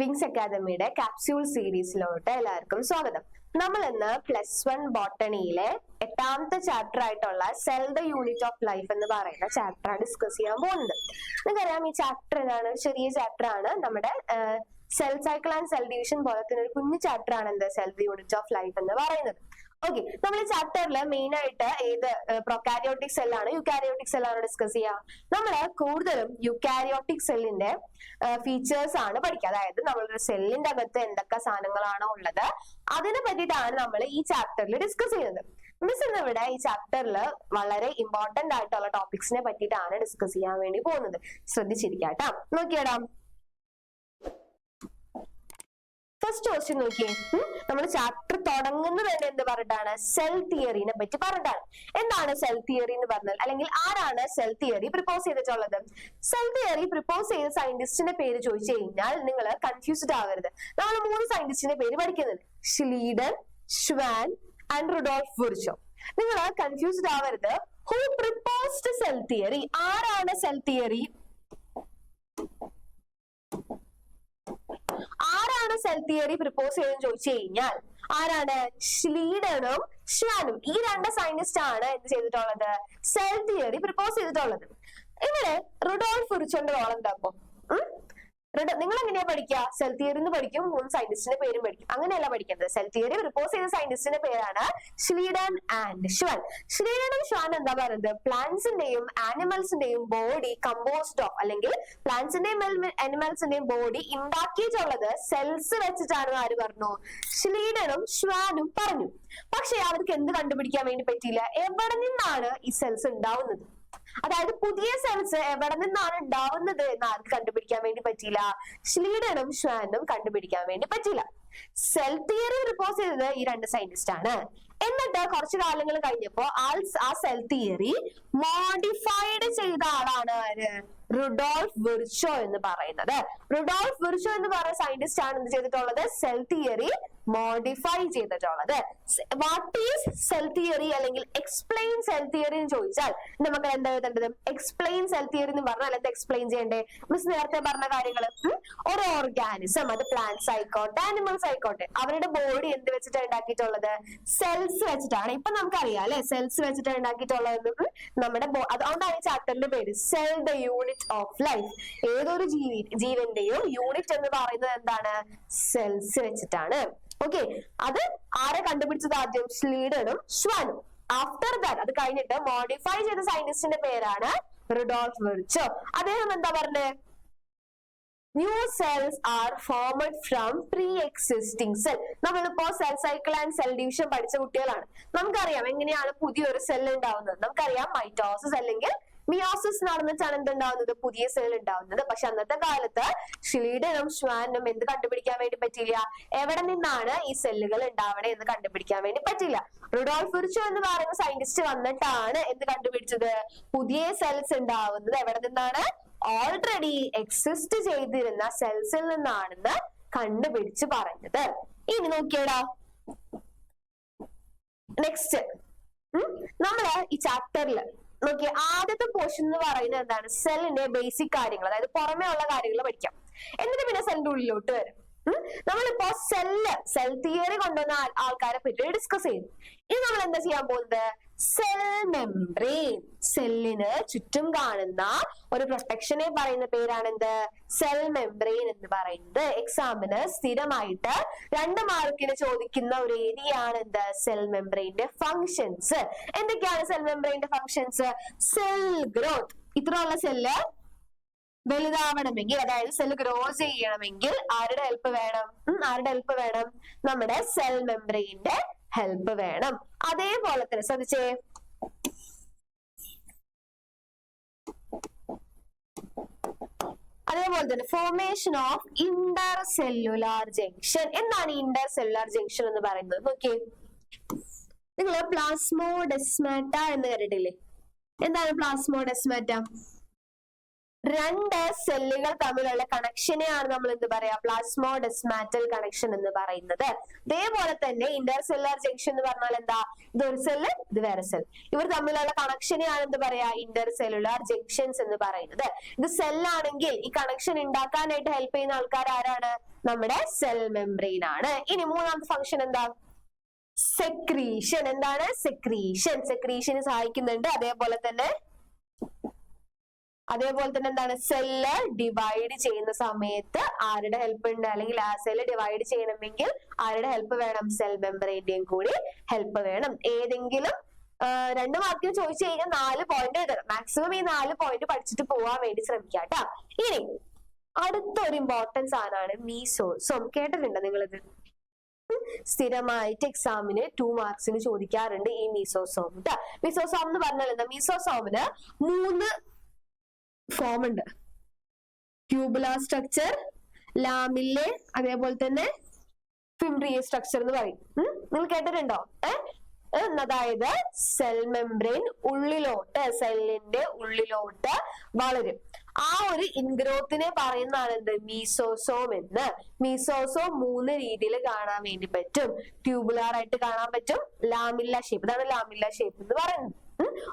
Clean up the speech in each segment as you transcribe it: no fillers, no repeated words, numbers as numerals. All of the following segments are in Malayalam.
വിങ്സ് അക്കാദമിയുടെ ക്യാപ്സ്യൂൾ സീരീസിലോട്ട് എല്ലാവർക്കും സ്വാഗതം. നമ്മൾ ഇന്ന് +1 ബോട്ടണിയിലെ 8ാമത്തെ ചാപ്റ്റർ ആയിട്ടുള്ള cell the unit of life എന്ന് പറയുന്ന ചാപ്റ്റർ ആണ് ഡിസ്കസ് ചെയ്യാൻ പോകുന്നത്. നിങ്ങൾക്കറിയാം ഈ ചാപ്റ്റർ ഏതാണ്? ചെറിയ ചാപ്റ്റർ ആണ്. നമ്മുടെ cell cycle and cell division പോലത്തെ ഒരു കുഞ്ഞു ചാപ്റ്റർ ആണ് എന്ത് cell the unit of life എന്ന് പറയുന്നത്. ഓക്കെ, നമ്മൾ ഈ ചാപ്റ്ററിൽ മെയിൻ ആയിട്ട് ഏത് പ്രൊകാരിയോട്ടിക് സെല്ലാണ് യുക്കാരിയോട്ടിക് സെല്ലാണ് ഡിസ്കസ് ചെയ്യുക. നമ്മൾ കൂടുതലും യുക്കാരിയോട്ടിക് സെല്ലിന്റെ ഫീച്ചേഴ്സ് ആണ് പഠിക്കുക. അതായത് നമ്മളൊരു സെല്ലിന്റെ അകത്ത് എന്തൊക്കെ സാധനങ്ങളാണോ ഉള്ളത് അതിനെ പറ്റിയിട്ടാണ് നമ്മൾ ഈ ചാപ്റ്ററിൽ ഡിസ്കസ് ചെയ്യുന്നത്. മിസ് ഇന്നിവിടെ ഈ ചാപ്റ്ററിൽ വളരെ ഇമ്പോർട്ടന്റ് ആയിട്ടുള്ള ടോപ്പിക്സിനെ പറ്റിയിട്ടാണ് ഡിസ്കസ് ചെയ്യാൻ വേണ്ടി പോകുന്നത്. ശ്രദ്ധിച്ചിരിക്കാം കേട്ടോ. നോക്കിയടാ, ഫസ്റ്റ് ക്വസ്റ്റ്യൻ നോക്കിയേ. നമ്മൾ ചാപ്റ്റർ തുടങ്ങുന്നത് തന്നെ എന്ത് പറഞ്ഞിട്ടാണ്? സെൽ തിയറിനെ പറ്റി പറഞ്ഞിട്ടാണ്. എന്താണ് സെൽ തിയറി എന്ന് പറഞ്ഞാൽ, അല്ലെങ്കിൽ ആരാണ് സെൽ തിയറി പ്രിപ്പോസ് ചെയ്തിട്ടുള്ളത്? സെൽ തിയറി പ്രിപ്പോസ് ചെയ്ത സയന്റിസ്റ്റിന്റെ പേര് ചോദിച്ചു കഴിഞ്ഞാൽ നിങ്ങൾ കൺഫ്യൂസ്ഡ് ആവരുത്. നമ്മൾ 3 സയന്റിസ്റ്റിന്റെ പേര് പഠിക്കുന്നത്: Schleiden, Schwann and Rudolf Virchow. നിങ്ങൾ കൺഫ്യൂസ്ഡ് ആവരുത്. Who proposed cell theory? ആരാണ് സെൽ തിയറി? ആരാണ് സെൽ തിയറി പ്രിപ്പോസ് ചെയ്തെന്ന് ചോദിച്ചു കഴിഞ്ഞാൽ ആരാണ്? ഷ്ലീഡനും ഷ്വാനും. ഈ 2 സയന്റിസ്റ്റ് ആണ് എന്ത് ചെയ്തിട്ടുള്ളത്? സെൽ തിയറി പ്രിപ്പോസ് ചെയ്തിട്ടുള്ളത്. ഇവിടെ റുഡോൾഫ് വിർച്ചോന്റെ റോൾ എന്താ? അപ്പൊ നിങ്ങൾ എങ്ങനെയാ പഠിക്കുക? സെൽ തിയറി എന്ന് പഠിക്കും, 3 സയന്റിസ്റ്റിന്റെ പേരും പഠിക്കും. അങ്ങനെയല്ല പഠിക്കുന്നത്. സെൽ തിയറി പ്രിപ്പോസ് ചെയ്ത സയന്റിസ്റ്റിന്റെ പേരാണ് ഷ്ലീഡൻ ആൻഡ് ഷ്വാൻ. ഷ്ലീഡനും ഷ്വാൻ എന്താ പറയുന്നത്? പ്ലാന്റ്സിന്റെയും ആനിമൽസിന്റെയും ബോഡി കമ്പോസ്ഡ് ഓഫ്, അല്ലെങ്കിൽ പ്ലാന്റ്സിന്റെയും ആനിമൽസിന്റെയും ബോഡി ഉണ്ടാക്കിയിട്ടുള്ളത് സെൽസ് വെച്ചിട്ടാണ്. ആര് പറഞ്ഞു? ഷ്ലീഡനും ഷ്വാനും പറഞ്ഞു. പക്ഷെ അവർക്ക് എന്ത് കണ്ടുപിടിക്കാൻ വേണ്ടി പറ്റിയില്ല? എവിടെ നിന്നാണ് ഈ സെൽസ് ഉണ്ടാവുന്നത്, അതായത് പുതിയ സെൽസ് എവിടെ നിന്നാണ് ഉണ്ടാവുന്നത് എന്ന് ആർക്ക് കണ്ടുപിടിക്കാൻ വേണ്ടി പറ്റിയില്ല? ഷ്ലീഡനും ഷ്വാനും കണ്ടുപിടിക്കാൻ വേണ്ടി പറ്റില്ല. സെൽ തിയറി റിപ്പോസ് ചെയ്തത് ഈ 2 സയന്റിസ്റ്റ് ആണ്. എന്നിട്ട് കുറച്ചു കാലങ്ങൾ കഴിഞ്ഞപ്പോ ആ സെൽ തിയറി മോഡിഫൈഡ് ചെയ്ത ആളാണ് ആര്? റുഡോൾഫ് വിർച്ചോ എന്ന് പറയുന്നത്. റുഡോൾഫ് വിർച്ചോ എന്ന് പറയുന്ന സയന്റിസ്റ്റ് ആണ് എന്ത് ചെയ്തിട്ടുള്ളത്? സെൽ തിയറി മോഡിഫൈ ചെയ്തിട്ടുള്ളത്. വാട്ട് ഈസ് സെൽ തിയറി, അല്ലെങ്കിൽ എക്സ്പ്ലെയിൻ സെൽ തിയറി എന്ന് ചോദിച്ചാൽ നമുക്ക് എന്താ എഴുതേണ്ടത്? എക്സ്പ്ലെയിൻ സെൽ തിയറി എന്ന് പറഞ്ഞാൽ എന്താ എക്സ്പ്ലെയിൻ ചെയ്യണ്ടേ? മിസ് നേരത്തെ പറഞ്ഞ കാര്യങ്ങൾ. ഒരു ഓർഗാനിസം, അത് പ്ലാന്റ്സ് ആയിക്കോട്ടെ ആനിമൽസ് ആയിക്കോട്ടെ, അവരുടെ ബോഡി എന്ത് വെച്ചിട്ടാണ് ഉണ്ടാക്കിയിട്ടുള്ളത്? സെൽസ് വെച്ചിട്ടാണ്. ഇപ്പൊ നമുക്കറിയാം അല്ലെ, സെൽസ് വെച്ചിട്ടാണ് ഉണ്ടാക്കിയിട്ടുള്ളത്. നമ്മുടെ അതുകൊണ്ടാണ് ഈ ചാപ്റ്ററിന്റെ പേര് cell the unit of life. ഏതൊരു ജീവന്റെയും യൂണിറ്റ് എന്ന് പറയുന്നത് എന്താണ്? സെൽസ് വെച്ചിട്ടാണ്. ഓക്കെ, അത് ആരെ കണ്ടുപിടിച്ചത്? ആദ്യം ഷ്ലീഡനും ഷ്വാനും. ആഫ്റ്റർ ദാറ്റ്, അത് കഴിഞ്ഞിട്ട് മോഡിഫൈ ചെയ്ത സയന്റിസ്റ്റിന്റെ പേരാണ് റുഡോൾഫ് വിർച്ചോ. അദ്ദേഹം എന്താ പറഞ്ഞത്? New cells are formed from pre existing cell. നമ്മളിപ്പോ cell cycle and cell division പഠിച്ച കുട്ടികളാണ്. നമുക്കറിയാം എങ്ങനെയാണ് പുതിയൊരു സെൽ ഉണ്ടാവുന്നത്. നമുക്കറിയാം മൈറ്റോസിസ് അല്ലെങ്കിൽ മിയോസിസ് നടന്നിട്ടാണ് എന്തുണ്ടാവുന്നത്? പുതിയ സെൽ ഉണ്ടാവുന്നത്. പക്ഷെ അന്നത്തെ കാലത്ത് ഷ്ലീഡനും ഷ്വാനും എന്ത് കണ്ടുപിടിക്കാൻ വേണ്ടി പറ്റില്ല? എവിടെ നിന്നാണ് ഈ സെല്ലുകൾ ഉണ്ടാവണേ എന്ന് കണ്ടുപിടിക്കാൻ വേണ്ടി പറ്റില്ല. റുഡോൾഫ് വിർച്ചോ എന്ന് പറയുന്ന സയന്റിസ്റ്റ് വന്നിട്ടാണ് എന്ത് കണ്ടുപിടിച്ചത്? പുതിയ സെൽസ് ഉണ്ടാവുന്നത് എവിടെ നിന്നാണ്? ഓൾറെഡി എക്സിസ്റ്റ് ചെയ്തിരുന്ന സെൽസിൽ നിന്നാണെന്ന് കണ്ടുപിടിച്ച് പറഞ്ഞത്. ഇനി നോക്കിയടാ, നെക്സ്റ്റ് നമ്മള് ഈ ചാപ്റ്ററിൽ നോക്കിയ ആദ്യത്തെ പോർഷൻ എന്ന് പറയുന്നത് എന്താണ്? സെല്ലിന്റെ ബേസിക് കാര്യങ്ങൾ, അതായത് പുറമേ ഉള്ള കാര്യങ്ങൾ പഠിക്കാം. എന്നിട്ട് പിന്നെ സെല്ലിന്റെ ഉള്ളിലോട്ട് വരും. നമ്മളിപ്പോ സെൽ തിയറി കൊണ്ടുവന്ന ആൾക്കാരെ പറ്റി ഡിസ്കസ് ചെയ്തു. ഇനി നമ്മൾ എന്താ ചെയ്യാൻ പോകുന്നത്? Cell membrane. സെല്ലിന് ചുറ്റും കാണുന്ന ഒരു പ്രൊട്ടക്ഷനെ പറയുന്ന പേരാണ് എന്ത്? സെൽ മെംബ്രെയിൻ എന്ന് പറയുന്നത്. എക്സാമിന് സ്ഥിരമായിട്ട് 2 മാർക്കിന് ചോദിക്കുന്ന ഒരു ഏരിയ ആണ് എന്ത്? സെൽ മെംബ്രെയിന്റെ ഫങ്ഷൻസ്. എന്തൊക്കെയാണ് സെൽ മെംബ്രെയിന്റെ ഫങ്ഷൻസ്? Cell growth. ഇത്രയുള്ള സെല്ല് വലുതാവണമെങ്കിൽ, അതായത് സെൽ ഗ്രോ ചെയ്യണമെങ്കിൽ ആരുടെ ഹെൽപ്പ് വേണം? നമ്മുടെ സെൽ മെംബ്രെയിന്റെ ഹെൽപ്പ് വേണം. അതേപോലെ തന്നെ ശ്രദ്ധിച്ചേ, അതേപോലെ തന്നെ formation of Inter cellular junction. എന്താണ് ഇന്റർ സെല്ലുലാർ ജംഗ്ഷൻ എന്ന് പറയുന്നത്? നോക്കിയേ, നിങ്ങൾ പ്ലാസ്മോഡെസ്മാറ്റ എന്ന് കേട്ടിട്ടില്ലേ? എന്താണ് പ്ലാസ്മോഡെസ്മാറ്റ? രണ്ട് സെല്ലുകൾ തമ്മിലുള്ള കണക്ഷനെയാണ് നമ്മൾ എന്ത് പറയാ, പ്ലാസ്മോഡെസ്മാറ്റൽ കണക്ഷൻ എന്ന് പറയുന്നത്. അതേപോലെ തന്നെ ഇന്റർ സെല്ലുലാർ ജംഗ്ഷൻ എന്ന് പറഞ്ഞാൽ എന്താ, ഇതൊരു സെല്ല് ഇത് വേറെ സെൽ, ഇവർ തമ്മിലുള്ള കണക്ഷനെയാണ് എന്ത് പറയാ, ഇന്റർ സെല്ലുലാർ ജംഗ്ഷൻസ് എന്ന് പറയുന്നത്. ഇത് സെല്ലാണെങ്കിൽ ഈ കണക്ഷൻ ഉണ്ടാക്കാനായിട്ട് ഹെൽപ്പ് ചെയ്യുന്ന ആൾക്കാർ ആരാണ്, നമ്മുടെ സെൽ മെംബ്രെയിൻ ആണ്. ഇനി മൂന്നാമത്തെ ഫംഗ്ഷൻ എന്താ, സെക്രീഷൻ. എന്താണ് സെക്രീഷൻ, സെക്രീഷന് സഹായിക്കുന്നുണ്ട്. അതേപോലെ തന്നെ എന്താണ്, സെല്ല് ഡിവൈഡ് ചെയ്യുന്ന സമയത്ത് ആരുടെ ഹെൽപ്പ് ഉണ്ട്, അല്ലെങ്കിൽ ആ സെല്ല് ഡിവൈഡ് ചെയ്യണമെങ്കിൽ ആരുടെ ഹെൽപ്പ് വേണം, സെൽ മെംബ്രെയിന്റെയും കൂടി ഹെൽപ്പ് വേണം. ഏതെങ്കിലും 2 മാർക്കിന് ചോദിച്ചു കഴിഞ്ഞാൽ 4 പോയിന്റ് എഴുതണം. മാക്സിമം ഈ 4 പോയിന്റ് പഠിച്ചിട്ട് പോവാൻ വേണ്ടി ശ്രമിക്കാം കേട്ടോ. ഇനി അടുത്തൊരു ഇമ്പോർട്ടൻസ് സാധനമാണ് മീസോസോം. കേട്ടിട്ടുണ്ടോ നിങ്ങളിത്? സ്ഥിരമായിട്ട് എക്സാമിന് 2 മാർക്സിന് ചോദിക്കാറുണ്ട് ഈ മീസോസോം. മീസോസോം എന്ന് പറഞ്ഞാൽ എന്താ, മീസോസോമിന് 3 ഫോം ഉണ്ട്. ട്യൂബുലാർ സ്ട്രക്ചർ, ലാമില്ലെ, അതേപോലെ തന്നെ ഫിംബ്രിയസ് സ്ട്രക്ചർ എന്ന് പറയും. നിങ്ങൾ കേട്ടിട്ടുണ്ടോ? അതായത് സെൽ മെംബ്രെയിൻ ഉള്ളിലോട്ട്, സെല്ലിന്റെ ഉള്ളിലോട്ട് വളരും. ആ ഒരു ഇൻഗ്രോത്തിനെ പറയുന്നതാണ് എന്ത്, മീസോസോം എന്ന്. മീസോസോം 3 രീതിയിൽ കാണാൻ വേണ്ടി പറ്റും. ട്യൂബുലാർ ആയിട്ട് കാണാൻ പറ്റും, ലാമില്ല ഷേപ്പ്, ഇതാണ് ലാമില്ല ഷേപ്പ് എന്ന് പറയുന്നത്.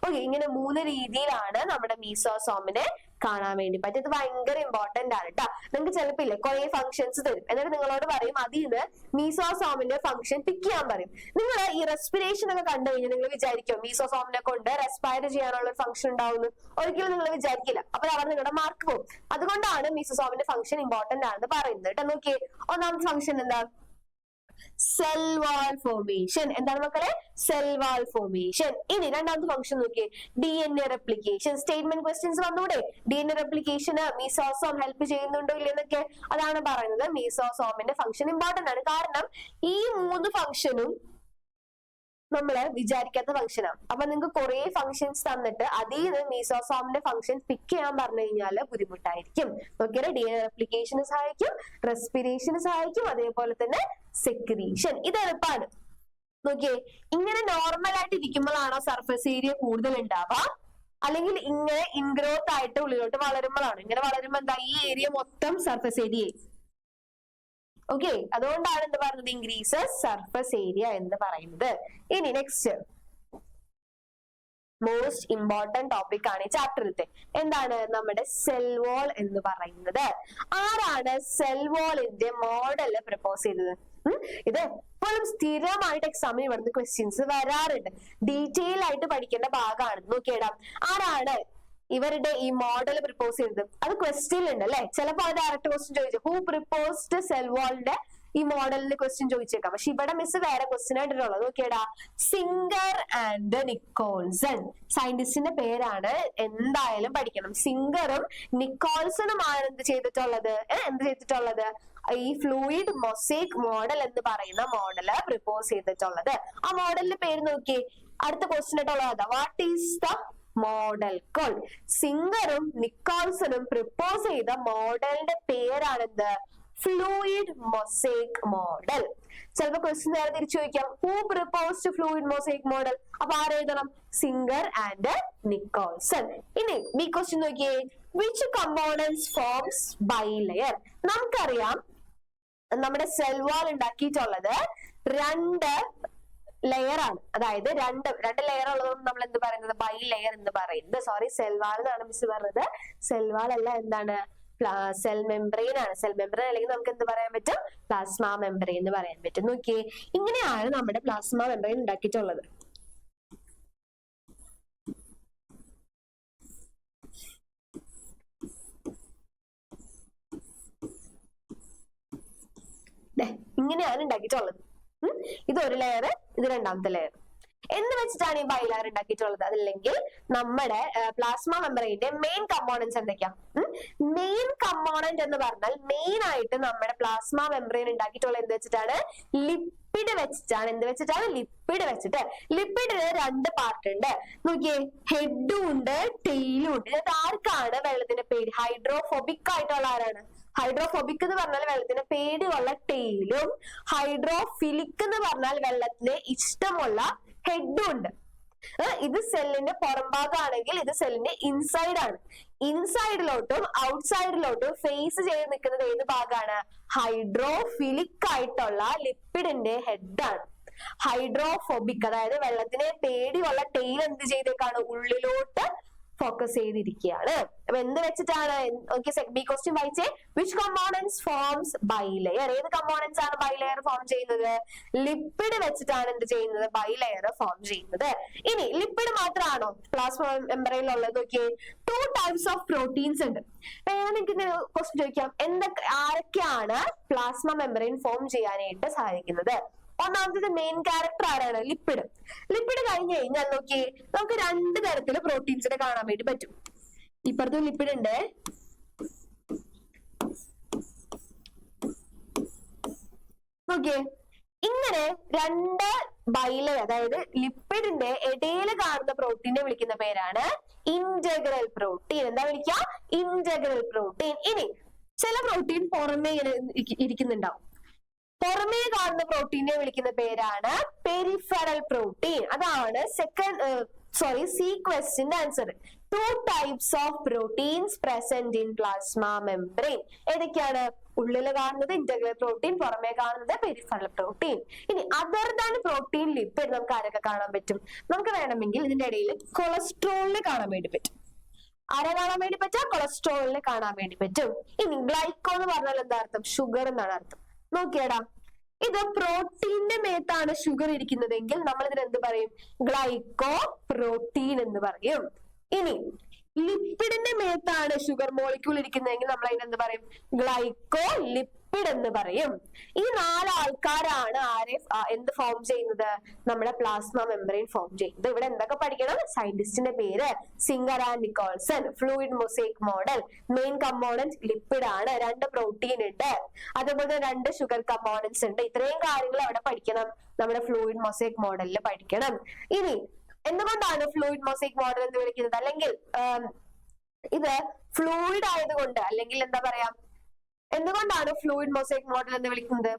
ഓക്കെ, ഇങ്ങനെ 3 രീതിയിലാണ് നമ്മുടെ മീസോസോമിനെ കാണാൻ വേണ്ടി പറ്റും. ഇത് ഭയങ്കര ഇമ്പോർട്ടന്റ് ആണ് കേട്ടോ. നിങ്ങൾക്ക് ചിലപ്പോ ഇല്ലേ കുറെ ഫംഗ്ഷൻസ് തരും, എന്നിട്ട് നിങ്ങളോട് പറയും അതിൽ നിന്ന് മീസോസോമിന്റെ ഫംഗ്ഷൻ പിക്ക് ചെയ്യാൻ പറയും. നിങ്ങൾ ഈ റെസ്പിറേഷൻ ഒക്കെ കണ്ടു കഴിഞ്ഞാൽ നിങ്ങൾ വിചാരിക്കും മീസോസോമിനെ കൊണ്ട് റെസ്പയർ ചെയ്യാനുള്ള ഒരു ഫംഗ്ഷൻ ഉണ്ടാവുന്നു, ഒരിക്കലും നിങ്ങൾ വിചാരിക്കില്ല. അപ്പൊ അവിടെ നിങ്ങളുടെ മാർക്ക് പോകും. അതുകൊണ്ടാണ് മീസോസോമിന്റെ ഫംഗ്ഷൻ ഇമ്പോർട്ടന്റ് ആണെന്ന് പറയുന്നത് കേട്ടോ. നോക്കിയേ, ഒന്നാമത്തെ ഫംഗ്ഷൻ എന്താ, സെൽ വാൾ ഫോർമേഷൻ. എന്താണ് മക്കളെ, സെൽ വാൾ ഫോർമേഷൻ. ഇനി രണ്ടാമത്തെ ഫംഗ്ഷൻ നോക്കിയേ, DNA റെപ്ലിക്കേഷൻ. സ്റ്റേറ്റ്മെന്റ് ക്വസ്റ്റ്യൻസ് വന്നൂടെ, DNA റെപ്ലിക്കേഷന് മീസോസോം ഹെൽപ്പ് ചെയ്യുന്നുണ്ടോ ഇല്ലെന്നൊക്കെ, അതാണ് പറയുന്നത്. മീസോസോമിന്റെ ഫംഗ്ഷൻ ഇമ്പോർട്ടന്റ് ആണ്. കാരണം ഈ 3 ഫംഗ്ഷനും നമ്മള് വിചാരിക്കാത്ത ഫംഗ്ഷനാണ്. അപ്പൊ നിങ്ങൾക്ക് കുറെ ഫംഗ്ഷൻസ് തന്നിട്ട് അതിൽ നിന്ന് മീസോസോമിന്റെ ഫംഗ്ഷൻ പിക്ക് ചെയ്യാൻ പറഞ്ഞു കഴിഞ്ഞാൽ ബുദ്ധിമുട്ടായിരിക്കും. നോക്കിയാൽ DNA റെപ്ലിക്കേഷന് സഹായിക്കും, റെസ്പിറേഷന് സഹായിക്കും, അതേപോലെ തന്നെ സെക്രീഷൻ. ഇത് എളുപ്പമാണ്. നോക്കിയേ, ഇങ്ങനെ നോർമൽ ആയിട്ട് ഇരിക്കുമ്പോഴാണോ സർഫസ് ഏരിയ കൂടുതൽ ഉണ്ടാവുക, അല്ലെങ്കിൽ ഇങ്ങനെ ഇൻഗ്രോത്ത് ആയിട്ട് ഉള്ളിലോട്ട് വളരുമ്പോഴാണ്? ഇങ്ങനെ വളരുമ്പോ എന്താ, ഈ ഏരിയ മൊത്തം സർഫസ് ഏരിയ. ഓക്കെ, അതുകൊണ്ടാണ് എന്ത് പറയുന്നത്, ഇൻക്രീസസ് സർഫസ് ഏരിയ എന്ന് പറയുന്നത്. ഇനി നെക്സ്റ്റ് മോസ്റ്റ് ഇമ്പോർട്ടന്റ് ടോപ്പിക് ആണ് ഈ ചാപ്റ്ററിലത്തെ. എന്താണ്, നമ്മുടെ സെൽ വാൾ എന്ന് പറയുന്നത്. ആരാണ് സെൽ വാളിന്റെ മോഡല് പ്രപ്പോസ് ചെയ്തത്? ഇത് എപ്പോഴും സ്ഥിരമായിട്ട് എക്സാമിന് ഇവിടുന്ന് ക്വസ്റ്റ്യൻസ് വരാറുണ്ട്. ഡീറ്റെയിൽ ആയിട്ട് പഠിക്കേണ്ട ഭാഗമാണ്. നോക്കിയിടാം, ആരാണ് ഇവരുടെ ഈ മോഡൽ പ്രപ്പോസ് ചെയ്തത്? അത് ക്വസ്റ്റ്യൻ ഉണ്ട് അല്ലെ, ചിലപ്പോ അത് ഡയറക്റ്റ് ക്വസ്റ്റ്യൻ ചോദിച്ചു, ഹൂ പ്രപ്പോസ്ഡ് സെൽ വാളിന്റെ ഈ മോഡലിന് ക്വസ്റ്റ്യൻ ചോദിച്ചേക്കാം. പക്ഷെ ഇവിടെ മിസ് വേറെ ക്വസ്റ്റ്യൻ ആയിട്ടുള്ളത്. നോക്കിയടാ, സിംഗർ ആൻഡ് നിക്കോൾസൺ. സയന്റിസ്റ്റിന്റെ പേരാണ്, എന്തായാലും പഠിക്കണം. സിംഗറും നിക്കോൾസണുമാണ് എന്ത് ചെയ്തിട്ടുള്ളത്, ഈ ഫ്ലൂയിഡ് മൊസൈക് മോഡൽ എന്ന് പറയുന്ന മോഡല് പ്രപ്പോസ് ചെയ്തിട്ടുള്ളത്. ആ മോഡലിന്റെ പേര് നോക്കിയേ, അടുത്ത ക്വസ്റ്റ്യൻ ആയിട്ടുള്ളത് what is the model called? സിംഗറും നിക്കോൾസണും പ്രപ്പോസ് ചെയ്ത മോഡലിന്റെ പേരാണെന്ത്, ഫ്ലൂയിഡ് മൊസൈക് മോഡൽ. ചിലപ്പോ ക്വസ്റ്റ്യൻ നേരെ തിരിച്ചു ചോദിക്കാം, who proposed fluid mosaic model? അപ്പൊ ആരെഴുതണം, സിംഗർ ആൻഡ് നിക്കോൾസൺ. ഇനി ബി ക്വസ്റ്റ്യൻ നോക്കിയേ, വിച്ച് കമ്പോണൻസ് ഫോംസ് ബൈലെയർ? നമുക്കറിയാം നമ്മുടെ സെൽ വാൾ ഉണ്ടാക്കിയിട്ടുള്ളത് 2 ലെയർ ആണ്. അതായത് രണ്ട് ലെയർ ഉള്ളതുകൊണ്ട് നമ്മൾ എന്ത് പറയുന്നത്, ബൈ ലെയർ എന്ന് പറയുന്നത്. സോറി, സെൽവാൾ എന്നാണ് മിസ് പറഞ്ഞത്. സെൽവാൾ അല്ല, എന്താണ്, സെൽ മെംബ്രെയിൻ ആണ്. സെൽ മെംബ്രെയിൻ അല്ലെങ്കിൽ നമുക്ക് എന്ത് പറയാൻ പറ്റും, പ്ലാസ്മ മെംബ്രെയിൻ എന്ന് പറയാൻ പറ്റും. നോക്കിയേ, ഇങ്ങനെയാണ് നമ്മുടെ പ്ലാസ്മ മെംബ്രെയിൻ ഉണ്ടാക്കിയിട്ടുള്ളത്. ഇങ്ങനെയാണ് ഉണ്ടാക്കിയിട്ടുള്ളത്. ഇത് ഒരു ലെയർ, ഇത് രണ്ടാമത്തെ ലെയർ എന്ന് വെച്ചിട്ടാണ് ഈ ബൈലെയർ ഉണ്ടാക്കിയിട്ടുള്ളത്. അതല്ലെങ്കിൽ നമ്മുടെ പ്ലാസ്മ മെംബ്രെയിന്റെ മെയിൻ കമ്പോണൻസ് എന്തൊക്കെയാ? മെയിൻ കമ്പോണന്റ് എന്ന് പറഞ്ഞാൽ മെയിൻ ആയിട്ട് നമ്മുടെ പ്ലാസ്മ മെംബ്രെയിൻ ഉണ്ടാക്കിയിട്ടുള്ളത് എന്ത് വെച്ചിട്ടാണ്, ലിപ്പിഡ് വെച്ചിട്ടാണ്. എന്ത് വെച്ചിട്ടാണ്, ലിപ്പിഡ് വെച്ചിട്ട്. ലിപ്പിഡിന് 2 പാർട്ട് ഉണ്ട്. നോക്കിയേ, ഹെഡും ഉണ്ട്, ടെയിലും ഉണ്ട്. ഇത് ആർക്കാണ് വെള്ളത്തിന്റെ പേടി? ഹൈഡ്രോഫോബിക് ആയിട്ടുള്ള ആരാണ്? ഹൈഡ്രോഫോബിക് എന്ന് പറഞ്ഞാൽ വെള്ളത്തിന് പേടിയുള്ള ടെയിലും, ഹൈഡ്രോഫിലിക് എന്ന് പറഞ്ഞാൽ വെള്ളത്തിന് ഇഷ്ടമുള്ള ഹെഡും ഉണ്ട്. ഇത് സെല്ലിന്റെ പുറംഭാഗമാണെങ്കിൽ ഇത് സെല്ലിന്റെ ഇൻസൈഡ് ആണ്. ഇൻസൈഡിലോട്ടും ഔട്ട്സൈഡിലോട്ടും ഫേസ് ചെയ്ത് നിൽക്കുന്നത് ഏത് ഭാഗമാണ്? ഹൈഡ്രോഫിലിക് ആയിട്ടുള്ള ലിപ്പിഡിന്റെ ഹെഡാണ്. ഹൈഡ്രോഫോബിക്, അതായത് വെള്ളത്തിനെ പേടിയുള്ള ടെയിൽ എന്ത് ചെയ്തേക്കാണ്? ഉള്ളിലോട്ട് ഫോക്കസ് ചെയ്തിരിക്കുകയാണ്. അപ്പൊ എന്ത് വെച്ചിട്ടാണ്? ബി ക്വസ്റ്റ്യൻ വായിച്ചേ. Which components forms bilayer? ഏത് കമ്പോണൻസ് ആണ് ബൈലെയർ ഫോം ചെയ്യുന്നത്? ലിപ്പിഡ് വെച്ചിട്ടാണ് എന്ത് ചെയ്യുന്നത്? ബൈലെയർ ഫോം ചെയ്യുന്നത്. ഇനി ലിപ്പിഡ് മാത്രമാണോ പ്ലാസ്മ മെമ്പറൈനിൽ ഉള്ളത്? നോക്കിയേ, 2 ടൈപ്സ് ഓഫ് പ്രോട്ടീൻസ് ഉണ്ട്. നിങ്ങൾക്ക് ക്വസ്റ്റ്യൻ ചോദിക്കാം, ആരൊക്കെയാണ് പ്ലാസ്മ മെമ്പറൈൻ ഫോം ചെയ്യാനായിട്ട് സാധിക്കുന്നത്? ഒന്നാമത്തെ മെയിൻ ക്യാരക്ടർ ആരാണ്? ലിപ്പിഡ്. ലിപ്പിഡ് കഴിഞ്ഞ് കഴിഞ്ഞാൽ നോക്കി നമുക്ക് 2 തരത്തില് പ്രോട്ടീൻസിനെ കാണാൻ വേണ്ടി പറ്റും. ഇപ്പുറത്തും ലിപ്പിഡ് ഉണ്ട്, നോക്കിയേ. ഇങ്ങനെ 2 ബൈലെയർ, അതായത് ലിപ്പിഡിന്റെ ഇടയിൽ കാണുന്ന പ്രോട്ടീനെ വിളിക്കുന്ന പേരാണ് ഇന്റഗ്രൽ പ്രോട്ടീൻ. എന്താ വിളിക്കുക? Integral protein. ഇനി ചില പ്രോട്ടീൻ പുറമേ ഇങ്ങനെ ഇരിക്കുന്നുണ്ടാവും. പുറമേ കാണുന്ന പ്രോട്ടീനെ വിളിക്കുന്ന പേരാണ് പെരിഫറൽ പ്രോട്ടീൻ. അതാണ് സി ക്വസ്റ്റിന്റെ answer. 2 types of proteins present in plasma membrane. ഏതൊക്കെയാണ്? ഉള്ളിൽ കാണുന്നത് ഇന്റഗ്രൽ പ്രോട്ടീൻ, പുറമേ കാണുന്നത് പെരിഫറൽ പ്രോട്ടീൻ. ഇനി അതർ ദാൻ പ്രോട്ടീൻ ലിപ്പിഡ് നമുക്ക് ആരൊക്കെ കാണാൻ പറ്റും? നമുക്ക് വേണമെങ്കിൽ ഇതിന്റെ ഇടയിൽ കൊളസ്ട്രോളിനെ കാണാൻ വേണ്ടി പറ്റും. ആരെ കാണാൻ വേണ്ടി പറ്റും? കൊളസ്ട്രോളിനെ കാണാൻ വേണ്ടി പറ്റും. ഇനി ഗ്ലൈക്കോ എന്ന് പറഞ്ഞാൽ എന്താ അർത്ഥം? ഷുഗർ എന്നാണ് അർത്ഥം. നോക്കിയടാ, ഇത് പ്രോട്ടീന്റെ മേത്താണ് ഷുഗർ ഇരിക്കുന്നതെങ്കിൽ നമ്മൾ ഇതിന് എന്ത് പറയും? ഗ്ലൈക്കോ പ്രോട്ടീൻ എന്ന് പറയും. ഇനി ലിപ്പിഡിന്റെ മേത്താണ് ഷുഗർ മോളിക്യൂൾ ഇരിക്കുന്നതെങ്കിൽ നമ്മൾ അതിന് എന്ത് പറയും? ഗ്ലൈക്കോ ലിപ്പിഡ് എന്ന് പറയും. ഈ 4 ആൾക്കാരാണ് എന്ത് ഫോം ചെയ്യുന്നത്? നമ്മുടെ പ്ലാസ്മ മെമ്പറൈൻ ഫോം ചെയ്യുന്നത്. ഇവിടെ എന്തൊക്കെ പഠിക്കണം? സയന്റിസ്റ്റിന്റെ പേര് singer and Nicholson, fluid mosaic model, main component lipid ആണ്, 2 പ്രോട്ടീൻ ഉണ്ട്, അതുപോലെ 2 ഷുഗർ കമ്പോണൻസ് ഉണ്ട്. ഇത്രയും കാര്യങ്ങൾ അവിടെ പഠിക്കണം. നമ്മുടെ ഫ്ലൂയിഡ് മൊസൈക് മോഡലിൽ പഠിക്കണം. ഇനി എന്തുകൊണ്ടാണ് ഫ്ലൂയിഡ് മൊസൈക് മോഡൽ എന്ന് വിളിക്കുന്നത്? അല്ലെങ്കിൽ ഇത് ഫ്ലൂയിഡ് ആയതുകൊണ്ട്, അല്ലെങ്കിൽ എന്താ പറയാ, എന്തുകൊണ്ടാണ് ഫ്ലൂയിഡ് മൊസൈക് മോഡൽ എന്ന് വിളിക്കുന്നത്?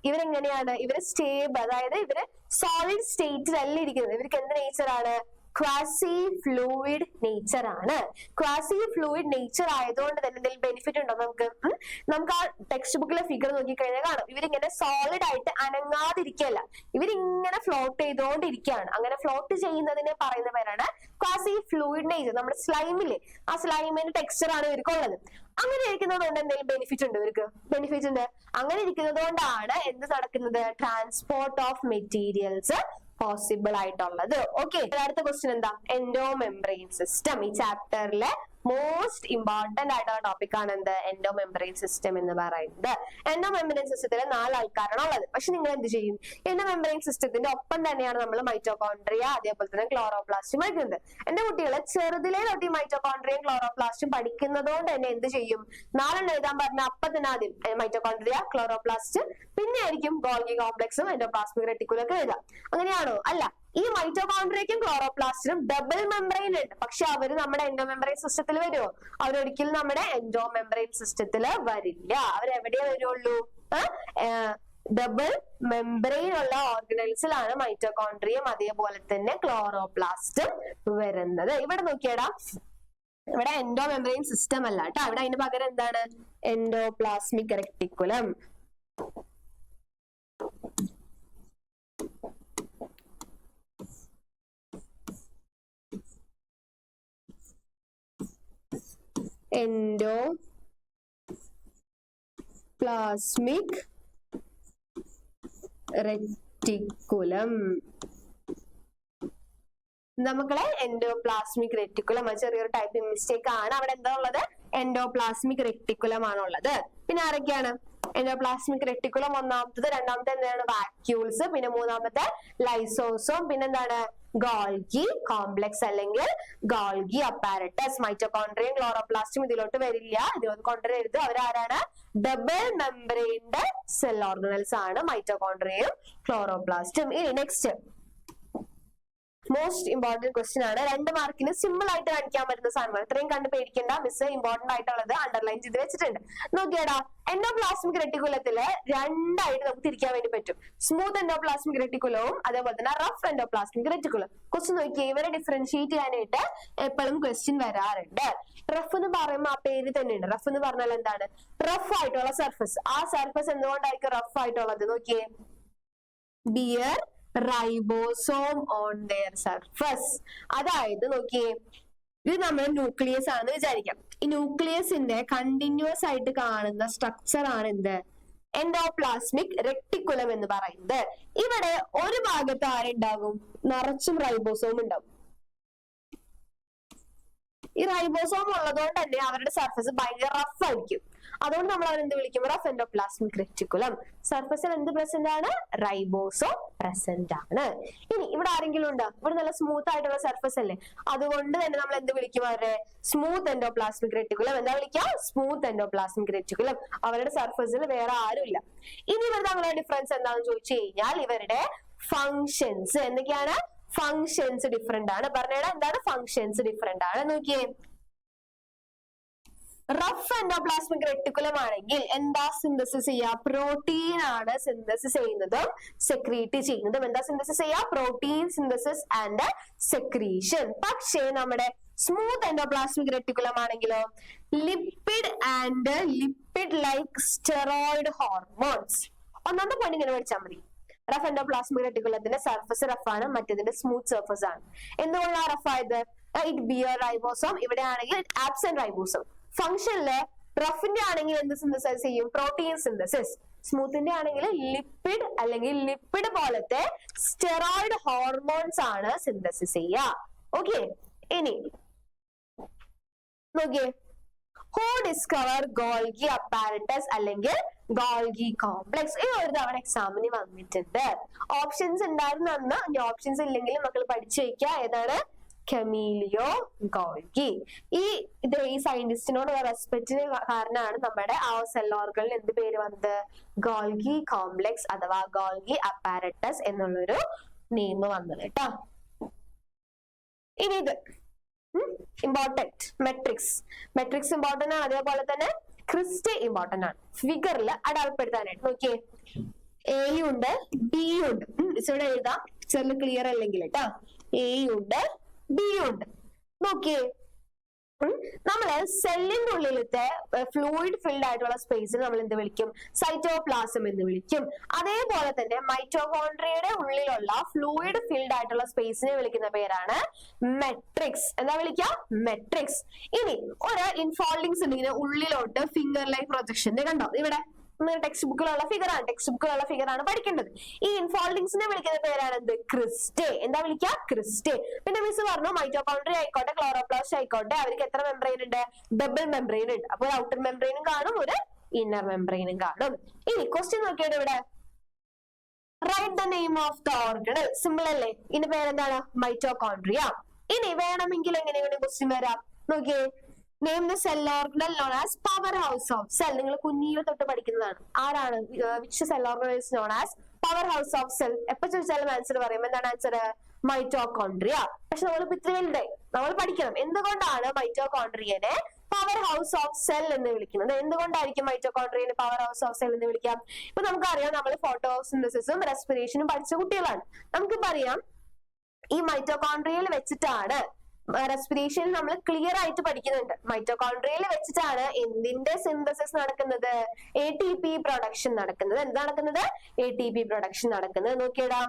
ഇവരെങ്ങനെയാണ്? ഇവര് സ്റ്റേബിൾ, അതായത് ഇവര് സോളിഡ് സ്റ്റേറ്റിലല്ല ഇരിക്കുന്നത്. ഇവർക്ക് എന്ത് നേച്ചറാണ്? ക്വാസി ഫ്ലൂയിഡ് നേച്ചർ ആണ്. ക്വാസി ഫ്ലൂയിഡ് നേച്ചർ ആയതുകൊണ്ട് തന്നെ എന്തെങ്കിലും ബെനിഫിറ്റ് ഉണ്ടോ നമുക്ക്? നമുക്ക് ആ ടെക്സ്റ്റ് ബുക്കിലെ ഫിഗർ നോക്കിക്കഴിഞ്ഞാൽ കാണാം. ഇവരിങ്ങനെ സോളിഡ് ആയിട്ട് അനങ്ങാതിരിക്കല്ല, ഇവരിങ്ങനെ ഫ്ലോട്ട് ചെയ്തുകൊണ്ടിരിക്കുകയാണ്. അങ്ങനെ ഫ്ലോട്ട് ചെയ്യുന്നതിനെ പറയുന്ന പേരാണ് ക്വാസി ഫ്ലൂയിഡ് നേച്ചർ. നമ്മുടെ സ്ലൈമില്, ആ സ്ലൈമിന്റെ ടെക്സ്ചർ ആണ് ഇവർക്കുള്ളത്. അങ്ങനെ ഇരിക്കുന്നത് കൊണ്ട് എന്തെങ്കിലും ബെനിഫിറ്റ് ഉണ്ട് ഇവർക്ക്? ബെനിഫിറ്റ് ഉണ്ട്. അങ്ങനെ ഇരിക്കുന്നത് കൊണ്ടാണ് എന്ത് നടക്കുന്നത്? ട്രാൻസ്പോർട്ട് ഓഫ് മെറ്റീരിയൽസ് പോസിബിൾ ആയിട്ടുള്ളത്. ഓക്കെ, അടുത്ത ക്വസ്റ്റ്യൻ എന്താ? Endo membrane system. ഈ ചാപ്റ്ററിലെ മോസ്റ്റ് ഇമ്പോർട്ടന്റ് ആയിട്ടുള്ള ടോപ്പിക് ആണ് എന്ത്? എൻഡോ മെംബ്രെയിൻ സിസ്റ്റം എന്ന് പറയുന്നത്. എൻഡോ മെംബ്രെയിൻ സിസ്റ്റത്തില് 4 ആൾക്കാരാണ് ഉള്ളത്. പക്ഷെ നിങ്ങൾ എന്ത് ചെയ്യും? എൻഡോ മെംബ്രെയിൻ സിസ്റ്റത്തിന്റെ ഒപ്പം തന്നെയാണ് നമ്മൾ മൈറ്റോകോൺട്രിയ, അതേപോലെ തന്നെ ക്ലോറോപ്ലാസ്റ്റും പഠിക്കുന്നത്. എന്റെ കുട്ടികളെ ചെറുതിലേ തൊട്ട് ഈ മൈറ്റോകോൺട്രിയയും ക്ലോറോപ്ലാസ്റ്റും പഠിക്കുന്നതുകൊണ്ട് തന്നെ എന്ത് ചെയ്യും? 4 എഴുതാൻ പറഞ്ഞ അപ്പൊ തന്നെ ആദ്യം മൈറ്റോകോൺട്രിയ, ക്ലോറോപ്ലാസ്റ്റ്, പിന്നെ ആയിരിക്കും ഗോൾഗി കോംപ്ലക്സും എൻഡോപ്ലാസ്മിക് റെറ്റിക്കുലം ഒക്കെ എഴുതാം. അങ്ങനെയാണോ? അല്ല. ഈ മൈറ്റോകോൺട്രിയക്കും ക്ലോറോപ്ലാസ്റ്റിനും ഡബിൾ മെംബ്രെയിൻ ഉണ്ട്. പക്ഷെ അവര് നമ്മുടെ എൻഡോ മെംബ്രെയിൻ സിസ്റ്റത്തിൽ വരുമോ? അവരൊരിക്കലും നമ്മുടെ എൻഡോ മെംബ്രെയിൻ സിസ്റ്റത്തിൽ വരില്ല. അവരെവിടെയേ വരുള്ളൂ? ഡബിൾ മെംബ്രെയിൻ ഉള്ള ഓർഗനൽസിലാണ് മൈറ്റോകോൺട്രിയം, അതേപോലെ തന്നെ ക്ലോറോപ്ലാസ്റ്റും വരുന്നത്. ഇവിടെ നോക്കിയടാ, ഇവിടെ എൻഡോ മെംബ്രെയിൻ സിസ്റ്റം അല്ല കേട്ടോ. ഇവിടെ അതിന് പകരം എന്താണ്? Endoplasmic reticulum. Endoplasmic reticulum. നമ്മളെ എൻഡോപ്ലാസ്മിക് റെറ്റിക്കുലം ചെറിയൊരു ടൈപ്പ് മിസ്റ്റേക്ക് ആണ്. അവിടെ എന്താ ഉള്ളത്? എൻഡോപ്ലാസ്മിക് റെറ്റിക്കുലം ആണുള്ളത്. പിന്നെ ആരൊക്കെയാണ്? എൻഡോപ്ലാസ്മിക് റെറ്റിക്കുലം ഒന്നാമത്തത്, രണ്ടാമത്തെ എന്താണ്? വാക്യൂൾസ്, പിന്നെ മൂന്നാമത്തെ ലൈസോസോം, പിന്നെ എന്താണ്? ഗോൾഗി കോംപ്ലക്സ് അല്ലെങ്കിൽ ഗോൾഗി അപ്പാരറ്റസ്. മൈറ്റോകോൺട്രിയയും ക്ലോറോപ്ലാസ്റ്റും ഇതിലോട്ട് വരില്ല, ഇതിലോട്ട് കൊണ്ടുവരരുത്. അവരാരാണ്? ഡബിൾ മെംബ്രെയിൻഡ് സെൽ ഓർഗനൽസ് ആണ് മൈറ്റോകോൺട്രിയയും ക്ലോറോപ്ലാസ്റ്റും. ഇനി നെക്സ്റ്റ് മോസ്റ്റ് ഇമ്പോർട്ടന്റ് ക്വസ്റ്റ്യൻ ആണ്. 2 മാർക്കിന് സിമ്പിൾ ആയിട്ട് കാണിക്കാൻ പറ്റുന്ന സാധനങ്ങൾ. ഇത്രയും കണ്ട് പേടിക്കേണ്ട, മിസ് ഇമ്പോർട്ടന്റ് ആയിട്ടുള്ളത് അണ്ടർലൈൻ ചെയ്ത് വെച്ചിട്ടുണ്ട്. നോക്കിയടാ, എൻഡോപ്ലാസ്മിക് റെട്ടിക്കുലത്തില് രണ്ടായിട്ട് നമുക്ക് തിരിക്കാൻ വേണ്ടി പറ്റും. സ്മൂത്ത് എൻഡോപ്ലാസ്മിക് റെട്ടിക്കുലവും അതേപോലെ തന്നെ റഫ് എൻഡോപ്ലാസ്മിക് റെട്ടിക്കുലം. ക്വസ്റ്റ്യൻ നോക്കിയേ, ഇവരെ ഡിഫറൻഷിയേറ്റ് ചെയ്യാനായിട്ട് എപ്പോഴും ക്വസ്റ്റ്യൻ വരാറുണ്ട്. റഫ് എന്ന് പറയുമ്പോൾ ആ പേര് തന്നെയുണ്ട്. റഫ് എന്ന് പറഞ്ഞാൽ എന്താണ്? റഫ് ആയിട്ടുള്ള സർഫസ്. ആ സർഫസ് എന്തുകൊണ്ടായിരിക്കും റഫ് ആയിട്ടുള്ളത്? നോക്കിയേ, bear ribosome on their surface. അതായത് നോക്കിയേ, ഇത് നമ്മുടെ ന്യൂക്ലിയസ് ആണെന്ന് വിചാരിക്കാം. ഈ ന്യൂക്ലിയസിന്റെ കണ്ടിന്യൂസ് ആയിട്ട് കാണുന്ന സ്ട്രക്ചർ ആണ് എന്ത്? എൻഡോപ്ലാസ്മിക് റെട്ടിക്കുലം എന്ന് പറയുന്നത്. ഇവിടെ ഒരു ഭാഗത്ത് ആരുണ്ടാകും? നിറച്ചും റൈബോസോം ഉണ്ടാവും. ഈ റൈബോസോം ഉള്ളതുകൊണ്ട് തന്നെ അവരുടെ സർഫസ് ഭയങ്കര റഫ് ആയിരിക്കും. അതുകൊണ്ട് നമ്മൾ അവരെന്ത് വിളിക്കും? Rough endoplasmic reticulum. സർഫസിൽ എന്ത് പ്രസന്റ് ആണ്? റൈബോസോം പ്രസന്റ് ആണ്. ഇനി ഇവിടെ ആരെങ്കിലും ഉണ്ടോ? ഇവിടെ നല്ല സ്മൂത്ത് ആയിട്ടുള്ള സർഫസ് അല്ലേ, അതുകൊണ്ട് തന്നെ നമ്മൾ എന്ത് വിളിക്കും? അവരെ സ്മൂത്ത് എൻഡോപ്ലാസ്മിക് റെറ്റിക്കുലം. എന്താ വിളിക്കുക? Smooth endoplasmic reticulum. അവരുടെ സർഫസിൽ വേറെ ആരുമില്ല. ഇനി ഇവർ തമ്മിലുള്ള ഡിഫറൻസ് എന്താണെന്ന് ചോദിച്ചു കഴിഞ്ഞാൽ ഇവരുടെ ഫങ്ഷൻസ് എന്തൊക്കെയാണ്? ഫങ്ഷൻസ് ഡിഫറെന്റ് ആണ്. പറഞ്ഞേടാ, എന്താണ് ഫങ്ഷൻസ് ഡിഫറെന്റ് ആണ്? നോക്കിയേ, റഫ് എൻഡോപ്ലാസ്മിക് റെട്ടിക്കുലം ആണെങ്കിൽ എന്താ സിന്തസിസ് ചെയ്യുക? പ്രോട്ടീൻ ആണ് സിന്തസിസ് ചെയ്യുന്നതും സെക്രീറ്റ് ചെയ്യുന്നതും. എന്താ സിന്തസിസ് ചെയ്യുക? Protein synthesis and secretion. പക്ഷേ നമ്മുടെ സ്മൂത്ത് എൻഡോപ്ലാസ്മിക് റെട്ടിക്കുലം ആണെങ്കിലോ lipid and lipid like steroid hormones. ഒന്നാമത്തെ പോയിന്റ് ഇങ്ങനെ പഠിച്ചാൽ മതി. റഫ് എൻഡോപ്ലാസ്മിക് റെട്ടിക്കുലത്തിന്റെ സർഫസ് റഫാണ്, മറ്റേതിന്റെ സ്മൂത്ത് സർഫസ് ആണ്. എന്തുകൊണ്ടാണ് റഫായത്? It beer ribosome. ഇവിടെ ആണെങ്കിൽ ആബ്സെന്റ് റൈബോസോം. ഫംഗ്ഷനില് റഫിന്റെ ആണെങ്കിൽ എന്ത് സിന്തസൈസ് ചെയ്യും? Protein synthesis. സ്മൂത്തിന്റെ ആണെങ്കിൽ ലിപ്പിഡ് അല്ലെങ്കിൽ ലിപ്പിഡ് പോലത്തെ സ്റ്റെറോയിഡ് ഹോർമോൺസ് ആണ് സിന്തസിസ് ചെയ്യുക. ഓക്കെ, ഇനി നോക്കിയേ, ഹൂ ഡിസ്കവർ ഗോൾഗി അപ്പാരറ്റസ് അല്ലെങ്കിൽ ഗോൾഗി കോംപ്ലക്സ്? ഈ ഒരു തവണ എക്സാമിന് വന്നിട്ടുണ്ട്. ഓപ്ഷൻസ് ഉണ്ടായിരുന്നു അന്ന്. ഇനി ഓപ്ഷൻസ് ഇല്ലെങ്കിലും മക്കൾ പഠിച്ചു വയ്ക്കുക. ഏതാണ്? കമീലിയോ ഗോൾഗി. ഈ സയന്റിസ്റ്റിനോടുള്ള റെസ്പെക്റ്റിന് കാരണമാണ് നമ്മുടെ ആ സെൽ ഓർഗനിൽ എന്ത് പേര് വന്നത്? ഗോൾഗി കോംപ്ലക്സ് അഥവാ ഗോൾഗി അപ്പാരറ്റസ് എന്നുള്ളൊരു നെയിം വന്നത് കേട്ടോ. ഇനി ഇത് ഇമ്പോർട്ടന്റ് മെട്രിക്സ്. മെട്രിക്സ് ഇമ്പോർട്ടന്റ് ആണ്. അതേപോലെ തന്നെ ക്രിസ്റ്റേ ഇമ്പോർട്ടന്റ് ആണ്. ഫിഗറിൽ അടയാളപ്പെടുത്താനായിട്ട് നോക്കിയേ, എയും ഉണ്ട് ബിയും ഉണ്ട്. ഇവിടെ എഴുതാം, ചെറിയ ക്ലിയർ അല്ലെങ്കിൽ കേട്ടോ. എയും ഉണ്ട് ബിയും ഉണ്ട്. നോക്കിയേ, നമ്മള് സെല്ലിന്റെ ഉള്ളിലത്തെ ഫ്ലൂയിഡ് ഫിൽഡ് ആയിട്ടുള്ള സ്പേസിൽ നമ്മൾ എന്ത് വിളിക്കും? സൈറ്റോപ്ലാസം എന്ന് വിളിക്കും. അതേപോലെ തന്നെ മൈറ്റോകോൺട്രിയയുടെ ഉള്ളിലുള്ള ഫ്ലൂയിഡ് ഫിൽഡ് ആയിട്ടുള്ള സ്പേസിനെ വിളിക്കുന്ന പേരാണ് മെട്രിക്സ്. എന്താ വിളിക്കുക? മെട്രിക്സ്. ഇനി ഒരു ഇൻഫോൾഡിങ്സ് ഉണ്ട് ഇങ്ങനെ ഉള്ളിലോട്ട് ഫിംഗർ ലൈക്ക് പ്രൊജക്ഷൻ. കണ്ടോ ഇവിടെ? ടെക്സ്റ്റ് ബുക്കിലുള്ള ഫിഗർ ആണ് പഠിക്കേണ്ടത്. ഈ ഇൻഫോൾഡിങ്സിനെ വിളിക്കുന്ന പേരാണ് എന്ത്? ക്രിസ്റ്റേ. എന്താ വിളിക്കുക? ക്രിസ്റ്റേ. പിന്നെ മിസ് പറഞ്ഞു മൈറ്റോകോൺട്രിയ ആയിക്കോട്ടെ ക്ലോറോപ്ലാസ്റ്റ് ആയിക്കോട്ടെ അവർക്ക് എത്ര മെംബ്രെയിൻ ഉണ്ട്? ഡബിൾ മെംബ്രെയിൻ ഉണ്ട്. അപ്പോൾ ഔട്ടർ മെംബ്രെയിനും കാണും, ഒരു ഇന്നർ മെംബ്രെയിനും കാണും. ഇനി ക്വസ്റ്റ്യൻ നോക്കിയിട്ട് ഇവിടെ write the name of the organelle. Simple അല്ലേ? ഇതിന്റെ പേരെന്താണ്? മൈറ്റോകോൺട്രിയ. ഇനി വേണമെങ്കിൽ എങ്ങനെയാണ് ക്വസ്റ്റ്യൻ വരാം? നോക്കിയേ, name the cell organelle known as powerhouse of cell. നിങ്ങൾ കുഞ്ഞിലെ തൊട്ട് പഠിക്കുന്നതാണ്. ആരാണ്? Which cell organelle is known as powerhouse of cell? എപ്പോ ചോദിച്ചാലും ആൻസർ പറയും. എന്താണ് ആൻസർ? മൈറ്റോകോൺട്രിയ. പക്ഷെ നമ്മൾ ഇത്രയുണ്ട്, നമ്മൾ പഠിക്കണം എന്തുകൊണ്ടാണ് മൈറ്റോകോൺട്രിയനെ പവർ ഹൗസ് ഓഫ് സെൽ എന്ന് വിളിക്കുന്നത്. എന്തുകൊണ്ടായിരിക്കും മൈറ്റോകോൺട്രിയനെ പവർ ഹൗസ് ഓഫ് സെൽ എന്ന് വിളിക്കാം? ഇപ്പൊ നമുക്കറിയാം, നമ്മൾ ഫോട്ടോസിന്തസിസും റെസ്പിറേഷനും പഠിച്ച കുട്ടികളാണ്. നമുക്കിപ്പോ അറിയാം ഈ മൈറ്റോകോൺട്രിയയിൽ വെച്ചിട്ടാണ് റെസ്പിറേഷൻ നമ്മൾ ക്ലിയർ ആയിട്ട് പഠിക്കുന്നുണ്ട്. മൈറ്റോകോൺട്രിയയിൽ വെച്ചിട്ടാണ് എന്തിന്റെ സിന്തസിസ് നടക്കുന്നത്? ATP പ്രൊഡക്ഷൻ നടക്കുന്നത്. എന്താ നടക്കുന്നത്? ATP പ്രൊഡക്ഷൻ നടക്കുന്നത്. നോക്കിയടാ,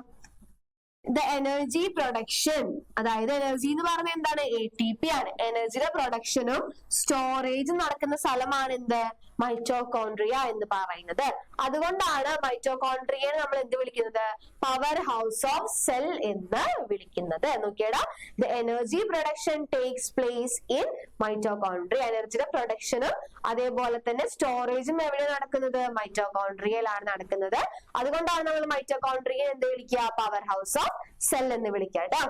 ദ എനർജി പ്രൊഡക്ഷൻ, അതായത് എനർജി എന്ന് പറഞ്ഞാൽ എന്താണ്? ATP ആണ്. എനർജിയുടെ പ്രൊഡക്ഷനും സ്റ്റോറേജും നടക്കുന്ന സ്ഥലമാണ് എന്ത്? മൈറ്റോകോൺട്രിയ എന്ന് പറയുന്നത്. അതുകൊണ്ടാണ് മൈറ്റോകോൺട്രിയയെ നമ്മൾ എന്ത് വിളിക്കുന്നത്? പവർ ഹൗസ് ഓഫ് സെൽ എന്ന് വിളിക്കുന്നത്. നോക്കിയടാ, the energy production takes place in mitochondria. എനർജിയുടെ പ്രൊഡക്ഷനും അതേപോലെ തന്നെ സ്റ്റോറേജും എവിടെ നടക്കുന്നത്? മൈറ്റോകോൺട്രിയയിലാണ് നടക്കുന്നത്. അതുകൊണ്ടാണ് നമ്മൾ മൈറ്റോകോൺട്രിയ എന്ത് വിളിക്കുക? പവർ ഹൗസ് ഓഫ് സെൽ എന്ന് വിളിക്കുക കേട്ടോ.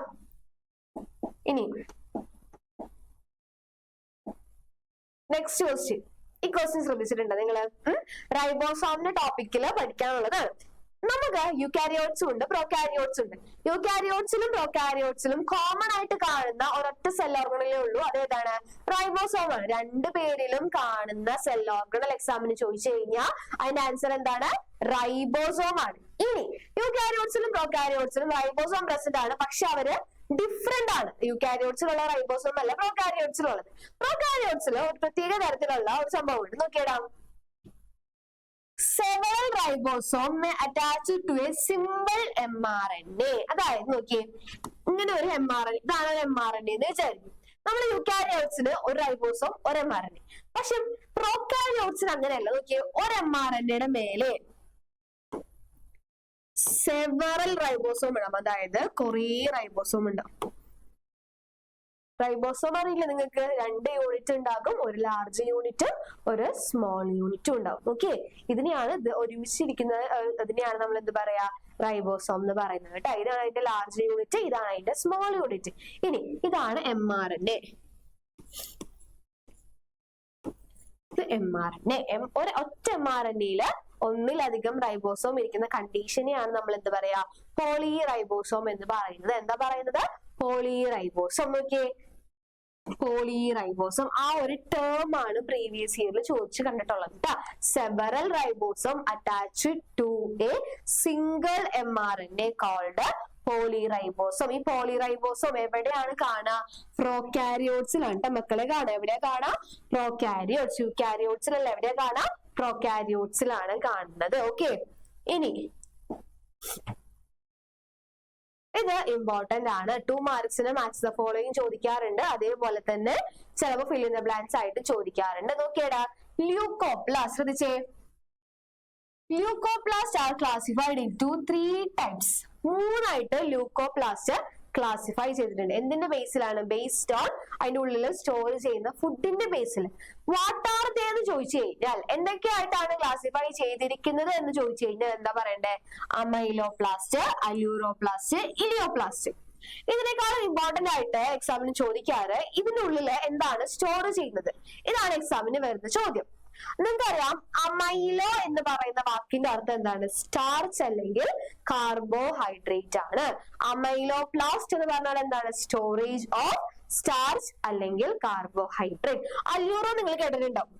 ഇനി നെക്സ്റ്റ് ക്വസ്റ്റ്യൻ. ഈ ക്വസ്റ്റ്യൻ ശ്രദ്ധിച്ചിട്ടുണ്ടോ നിങ്ങള്? റൈബോസോമിന്റെ ടോപ്പിക്കില് പഠിക്കാനുള്ളതാണ്. നമുക്ക് യുകാരിയോട്സും ഉണ്ട് പ്രോകാരിയോട്സും ഉണ്ട്. യുകാരിയോട്സിലും പ്രോകാരിയോട്സിലും കോമൺ ആയിട്ട് കാണുന്ന ഒരൊറ്റ സെൽ ഓർഗണലേ ഉള്ളൂ. അതേതാണ്? റൈബോസോം ആണ്. രണ്ടു പേരിലും കാണുന്ന സെൽ ഓർഗണൽ എക്സാമിന് ചോദിച്ചു കഴിഞ്ഞാൽ അതിന്റെ ആൻസർ എന്താണ്? റൈബോസോം ആണ്. ഇനി യുകാരിയോട്സിലും പ്രോകാരിയോട്സിലും റൈബോസോം പ്രസന്റ് ആണ്, പക്ഷെ അവര് ഡിഫറെന്റ് ആണ്. യുകാരിയോട്സിലുള്ള റൈബോസോം അല്ല പ്രോകാരിയോട്സിലുള്ളത്. പ്രോകാരിയോട്സിൽ ഒരു പ്രത്യേക തരത്തിലുള്ള ഒരു സംഭവം ഉണ്ട്, നോക്കിയടാ. Several ribosome may attach to a single mRNA. അതായത് നോക്കിയേ, ഇങ്ങനെ ഒരു mRNA, ഇതാണ് ഒരു mRNA എന്ന് വിചാരിക്കും. നമ്മൾ യുകാരിയോട്സിന് ഒരു റൈബോസോം ഒരു mRNA. പക്ഷെ പ്രോകാരിയോട്സിന് അങ്ങനെയല്ല. നോക്കിയേ, ഒരു mRNAയുടെ മേലെ സെവറൽ റൈബോസോം ഇടാം, അതായത് കുറേ റൈബോസോം ഉണ്ടാവും. റൈബോസോം അറിയില്ല നിങ്ങൾക്ക്? 2 യൂണിറ്റ് ഉണ്ടാകും, ഒരു ലാർജ് യൂണിറ്റും ഒരു സ്മോൾ യൂണിറ്റും ഉണ്ടാവും. ഓക്കെ, ഇതിനെയാണ് ഒരുമിച്ചിരിക്കുന്നത്, അതിനെയാണ് നമ്മൾ എന്ത് പറയാ? റൈബോസോം എന്ന് പറയുന്നത് കേട്ടോ. ഇതാണ് അതിന്റെ ലാർജ് യൂണിറ്റ്, ഇതാണ് അതിന്റെ സ്മോൾ യൂണിറ്റ്. ഇനി ഇതാണ് mRNA. ഒറ്റ mRNAയില് ഒന്നിലധികം റൈബോസോം ഇരിക്കുന്ന കണ്ടീഷനെയാണ് നമ്മൾ എന്ത് പറയാ? പോളി റൈബോസോം എന്ന് പറയുന്നത്. എന്താ പറയുന്നത്? Poly ribosome. നോക്കിയേ, പോളി റൈബോസോം ആ ഒരു ടേം ആണ് പ്രീവിയസ് ഇയറിൽ ചോദിച്ചു കണ്ടിട്ടുള്ളത് കേട്ടോ. Several ribosome attached to a single mRNA called poly ribosome. ഈ പോളി റൈബോസോം എവിടെയാണ് കാണുക? പ്രോകാരിയോട്സിലാണ് ട്ടോ മക്കളെ കാണുക. എവിടെയാ കാണാ? പ്രോകാരിയോട്സ്. യുകാരിയോട്സിലല്ല, എവിടെയാ കാണാ? പ്രോകാരിയോട്സിലാണ് കാണുന്നത്. ഓക്കെ, ഇനി ഇത് ഇമ്പോർട്ടന്റ് ആണ്. 2 മാർക്സിന് മാച്ച് ദ ഫോളോയിങ് ചോദിക്കാറുണ്ട്. അതേപോലെ തന്നെ ചിലപ്പോൾ ഫിൽ ഇൻ ദ ബ്ലാങ്ക്സ് ആയിട്ട് ചോദിക്കാറുണ്ട്. നോക്കിയടാ, ല്യൂക്കോപ്ലാസ്റ്റ്. ശ്രദ്ധിച്ചേ, leucoplast R classified into 3 types. 3 ആയിട്ട് ല്യൂക്കോപ്ലാസ്റ്റ് ക്ലാസിഫൈ ചെയ്തിട്ടുണ്ട്. എന്തിന്റെ ബേസിലാണ്? ബേസ്ഡ് ഓൺ അതിന്റെ ഉള്ളിൽ സ്റ്റോർ ചെയ്യുന്ന ഫുഡിന്റെ ബേസിൽ. വാട്ട് ആർ ദേ എന്ന് ചോദിച്ചു കഴിഞ്ഞാൽ എന്തൊക്കെയായിട്ടാണ് ക്ലാസിഫൈ ചെയ്തിരിക്കുന്നത് എന്ന് ചോദിച്ചു കഴിഞ്ഞാൽ എന്താ പറയണ്ടേ? അമൈലോപ്ലാസ്റ്റ്, അല്യൂറോപ്ലാസ്റ്റ്, ഇലിയോപ്ലാസ്റ്റ്. ഇതിനേക്കാളും ഇമ്പോർട്ടന്റ് ആയിട്ട് എക്സാമിന് ചോദിക്കാറ് ഇതിന്റെ ഉള്ളിൽ എന്താണ് സ്റ്റോർ ചെയ്യുന്നത്. ഇതാണ് എക്സാമിന് വരുന്ന ചോദ്യം. നിങ്ങൾക്കറിയാം, അമൈലോ എന്ന് പറയുന്ന വാക്കിന്റെ അർത്ഥം എന്താണ്? സ്റ്റാർച്ച് അല്ലെങ്കിൽ കാർബോഹൈഡ്രേറ്റ് ആണ്. അമൈലോപ്ലാസ്റ്റ് എന്ന് പറഞ്ഞാൽ എന്താണ്? സ്റ്റോറേജ് ഓഫ് സ്റ്റാർച്ച് അല്ലെങ്കിൽ കാർബോഹൈഡ്രേറ്റ്. അല്യൂറോ നിങ്ങൾ കേട്ടിട്ടുണ്ടാവും.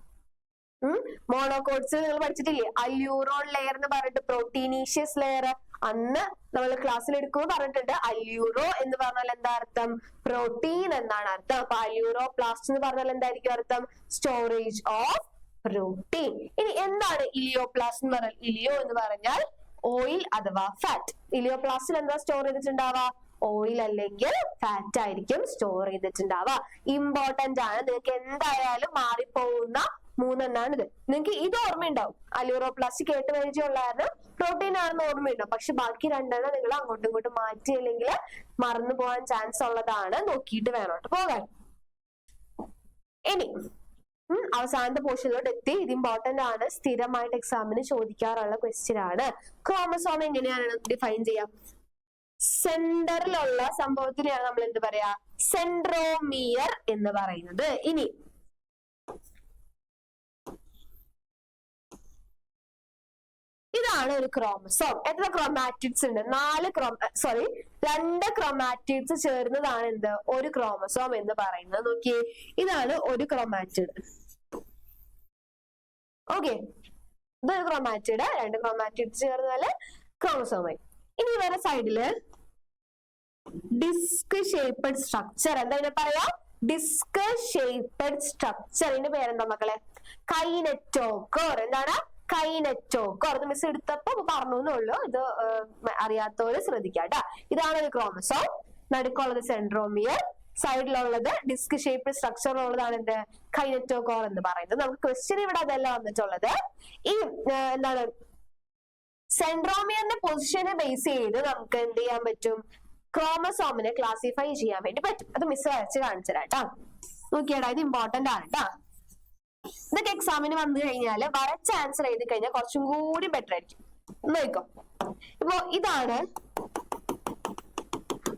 മോണോകോട്സിൽ നിങ്ങൾ പഠിച്ചിട്ടില്ലേ? അല്യൂറോൺ ലെയർ എന്ന് പറഞ്ഞിട്ട് പ്രോട്ടീനീഷ്യസ് ലെയർ. അന്ന് നമ്മൾ ക്ലാസ്സിൽ എടുക്കുമ്പോൾ പറഞ്ഞിട്ടുണ്ട് അല്യൂറോ എന്ന് പറഞ്ഞാൽ എന്താ അർത്ഥം? പ്രോട്ടീൻ എന്നാണ് അർത്ഥം. അപ്പൊ അല്യൂറോ പ്ലാസ്റ്റ് എന്ന് പറഞ്ഞാൽ എന്തായിരിക്കും അർത്ഥം? Storage of protein. ഇനി എന്താണ് ഇലിയോപ്ലാസ്റ്റ് എന്ന് പറഞ്ഞാൽ? ഇലിയോ എന്ന് പറഞ്ഞാൽ ഓയിൽ അഥവാ ഫാറ്റ്. ഇലിയോപ്ലാസ്റ്റിൽ എന്താ സ്റ്റോർ ചെയ്തിട്ടുണ്ടാവുക? ഓയിൽ അല്ലെങ്കിൽ ഫാറ്റ് ആയിരിക്കും സ്റ്റോർ ചെയ്തിട്ടുണ്ടാവുക. ഇമ്പോർട്ടന്റ് ആണ്, നിങ്ങൾക്ക് എന്തായാലും മാറിപ്പോകുന്ന 3 എണ്ണാണിത്. നിങ്ങൾക്ക് ഇത് ഓർമ്മയുണ്ടാവും. അല്യൂറോപ്ലാസ്റ്റ് കേട്ട് പരിചയമുള്ളതാണ്, പ്രോട്ടീൻ ആണെന്ന് ഓർമ്മയുണ്ടാവും. പക്ഷെ ബാക്കി 2 എണ്ണം നിങ്ങൾ അങ്ങോട്ടും ഇങ്ങോട്ടും മാറ്റി അല്ലെങ്കിൽ മറന്നു പോകാൻ ചാൻസ് ഉള്ളതാണ്. നോക്കിയിട്ട് വേണോട്ട് പോകാൻ. ഇനി അവസാനത്തെ പോർഷനിലോട്ട് എത്തി. ഇത് ഇമ്പോർട്ടന്റ് ആണ്, സ്ഥിരമായിട്ട് എക്സാമിന് ചോദിക്കാറുള്ള ക്വസ്റ്റ്യൻ ആണ്. ക്രോമസോം എങ്ങനെയാണ് ഡിഫൈൻ ചെയ്യാം? സെന്ററിലുള്ള സംഭവത്തിനെയാണ് നമ്മൾ എന്ത് പറയാ? സെൻട്രോമിയർ എന്ന് പറയുന്നത്. ഇനി ഇതാണ് ഒരു ക്രോമസോം. എത്ര ക്രോമാറ്റിഡ്സ് ഉണ്ട്? 2 ക്രോമാറ്റിഡ്സ് ചേർന്നതാണ് എന്ത്? ഒരു ക്രോമസോം എന്ന് പറയുന്നത്. നോക്കിയേ, ഇതാണ് ഒരു ക്രോമാറ്റിഡ്. ഓക്കെ, ഇതൊരു ക്രോമാറ്റിഡ്. 2 ക്രോമാറ്റിഡ്സ് ചേർന്നാല് ക്രോമസോമായി. ഇനി വേറെ സൈഡില് ഡിസ്ക് ഷേപ്പഡ് സ്ട്രക്ചർ. എന്താ ഇതിനെ പറയാ? Disc shaped structure. ഇതിന്റെ പേരെന്താ മക്കളെ? കൈനറ്റോകോർ. എന്താണ്? കൈനറ്റോകോർ. ഇത് മിസ് എടുത്തപ്പോ പറഞ്ഞു എന്നുള്ളൂ. ഇത് അറിയാത്തവര് ശ്രദ്ധിക്കാം കേട്ടാ. ഇതാണ് ഒരു ക്രോമസോം. നടുക്കുള്ളത് സെൻട്രോമിയർ, സൈഡിലുള്ളത് ഡിസ്ക് ഷേപ്പ് സ്ട്രക്ചറിലുള്ളതാണ് എന്ത്? കൈനറ്റോകോർ എന്ന് പറയുന്നത്. നമുക്ക് ക്വസ്റ്റ്യൻ ഇവിടെ അതല്ല വന്നിട്ടുള്ളത്. ഈ എന്താണ് സെൻട്രോമിയറിന്റെ പൊസിഷനെ ബേസ് ചെയ്ത് നമുക്ക് എന്ത് ചെയ്യാൻ പറ്റും? ക്രോമസോമിനെ ക്ലാസിഫൈ ചെയ്യാൻ വേണ്ടി പറ്റും. അത് മിസ് വരച്ച് കാണിച്ചു തരാം കേട്ടോ. നോക്കിയാടാ, ഇത് ഇമ്പോർട്ടന്റ് ആണ് കേട്ടോ. ഇതൊക്കെ എക്സാമിന് വന്നു കഴിഞ്ഞാല് വരച്ച ആൻസർ എഴുതി കഴിഞ്ഞാൽ കുറച്ചും കൂടി ബെറ്റർ ആയിരിക്കും. നോക്കോ, ഇപ്പൊ ഇതാണ്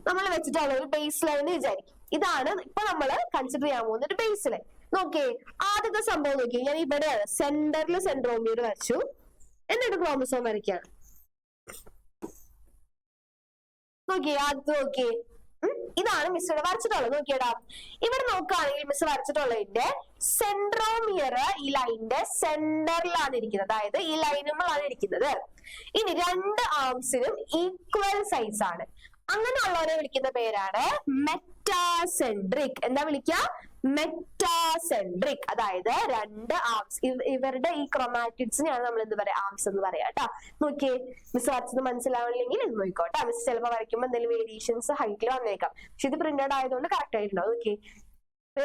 നമ്മൾ വെച്ചിട്ടുള്ള ഒരു ബേസ് ലൈൻ എന്ന് വിചാരിക്കും. ഇതാണ് ഇപ്പൊ നമ്മൾ കൺസിഡർ ചെയ്യാൻ പോകുന്ന ഒരു ബേസ് ലൈൻ. നോക്കിയേ, ആദ്യത്തെ സംഭവം നോക്കിയേ, ഞാൻ ഇവിടെയാണ് സെന്ററിൽ സെൻട്രോമിയർ വരച്ചു, എന്നിട്ട് ക്രോമസോം വരയ്ക്കാണ്. നോക്കിയേ, ആദ്യത്തെ നോക്കിയേ, ഇതാണ് മിസ് ഇവിടെ വരച്ചിട്ടുള്ളത്. നോക്കിയടാ, ഇവിടെ നോക്കുകയാണെങ്കിൽ മിസ് വരച്ചിട്ടുള്ളതിന്റെ സെൻട്രോമിയർ ഈ ലൈനിന്റെ സെന്ററിലാണ് ഇരിക്കുന്നത്, അതായത് ഈ ലൈനുകളാണ് ഇരിക്കുന്നത്. ഇനി രണ്ട് ആംസിനും ഈക്വൽ സൈസ് ആണ്. അങ്ങനെയുള്ളവരെ വിളിക്കുന്ന പേരാണ് മെറ്റാസെൻട്രിക്. എന്താ വിളിക്കുക? മെറ്റാസെൻട്രിക്. അതായത് രണ്ട് ആംസ്, ഇവരുടെ ഈ ക്രോമാറ്റിഡ്സിനെയാണ് നമ്മൾ എന്ത് പറയാ, ആംസ് എന്ന് പറയാം കേട്ടോ. നോക്കിയേ, മിസ് വരച്ചത് മനസ്സിലാവില്ലെങ്കിൽ ഇത് നോക്കിക്കോട്ടെ. മിസ് ചിലപ്പോൾ വരയ്ക്കുമ്പോൾ എന്തെങ്കിലും വേരിയേഷൻസ് ഹൈറ്റിൽ വന്നേക്കാം, പക്ഷെ ഇത് പ്രിന്റഡ് ആയതുകൊണ്ട് കറക്റ്റ് ആയിട്ടുണ്ടാവും. നോക്കിയേ,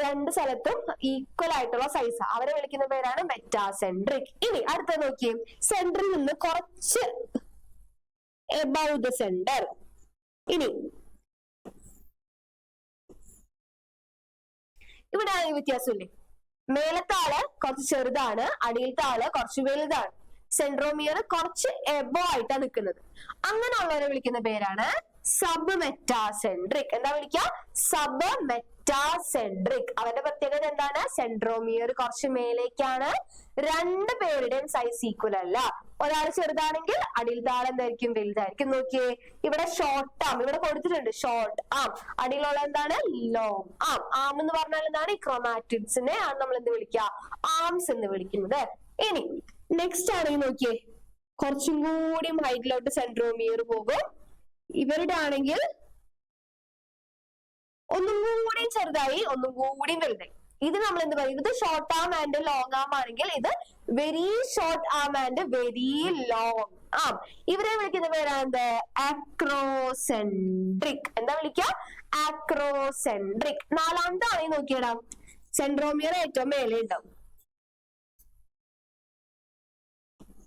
രണ്ട് സ്ഥലത്തും ഈക്വൽ ആയിട്ടുള്ള സൈസ്, അവരെ വിളിക്കുന്ന പേരാണ് മെറ്റാസെൻട്രിക്. ഇനി അടുത്ത നോക്കിയേ, സെന്ററിൽ നിന്ന് കുറച്ച് എബവ് ദ സെന്റർ. ഇനി ഇവിടെ ആണെങ്കിൽ വ്യത്യാസമില്ലേ, മേലത്തെ ആള് കുറച്ച് ചെറുതാണ്, അടിയിലത്തെ ആള് കുറച്ച് വലുതാണ്, സെൻട്രോമിയർ കുറച്ച് എബോ ആയിട്ടാണ് നിൽക്കുന്നത്. അങ്ങനെയുള്ളവരെ വിളിക്കുന്ന പേരാണ് സബ് മെറ്റാസെൻട്രിക്. എന്താ വിളിക്കുക? Sub metacentric. അവരുടെ പ്രത്യേകത എന്താണ്? സെൻട്രോമിയർ കുറച്ച് മേലേക്കാണ്, രണ്ടു പേരുടെയും സൈസ് ഈക്വൽ അല്ല. ഒരാൾ ചെറുതാണെങ്കിൽ അടിയിലത്തെ ആൾ എന്തായിരിക്കും? വലുതായിരിക്കും. നോക്കിയേ, ഇവിടെ ഷോർട്ട് ആം ഇവിടെ കൊടുത്തിട്ടുണ്ട്, ഷോർട്ട് ആം. അടിയിലുള്ള എന്താണ്? ലോങ് ആം. ആം എന്ന് പറഞ്ഞാൽ എന്താണ്? ഈ ക്രോമാറ്റിഡ്സിനെ ആണ് നമ്മൾ എന്ത് വിളിക്കുക? ആംസ് എന്ന് വിളിക്കുന്നത്. ഇനി നെക്സ്റ്റ് ആണെങ്കിൽ നോക്കിയേ, കുറച്ചും കൂടി ഹൈറ്റിലോട്ട് സെൻട്രോമിയർ പോകും. ഇവരുടെ ആണെങ്കിൽ ഒന്നും കൂടി ചെറുതായി, ഒന്നും കൂടി വലുതായി. ഇത് നമ്മൾ എന്ത് പറയും? ഇത് short arm and long arm ആണെങ്കിൽ ഇത് very short arm and very long arm. ഇവരെ വിളിക്കുന്ന പേരാണ് ആക്രോസെൻട്രിക്. എന്താ വിളിക്കുക? ആക്രോസെൻട്രിക്. നാലാമത്തെ ആണെങ്കിൽ നോക്കിയിടാം, സെൻട്രോമിയർ ഏറ്റവും മേലെ ഉണ്ടാവും.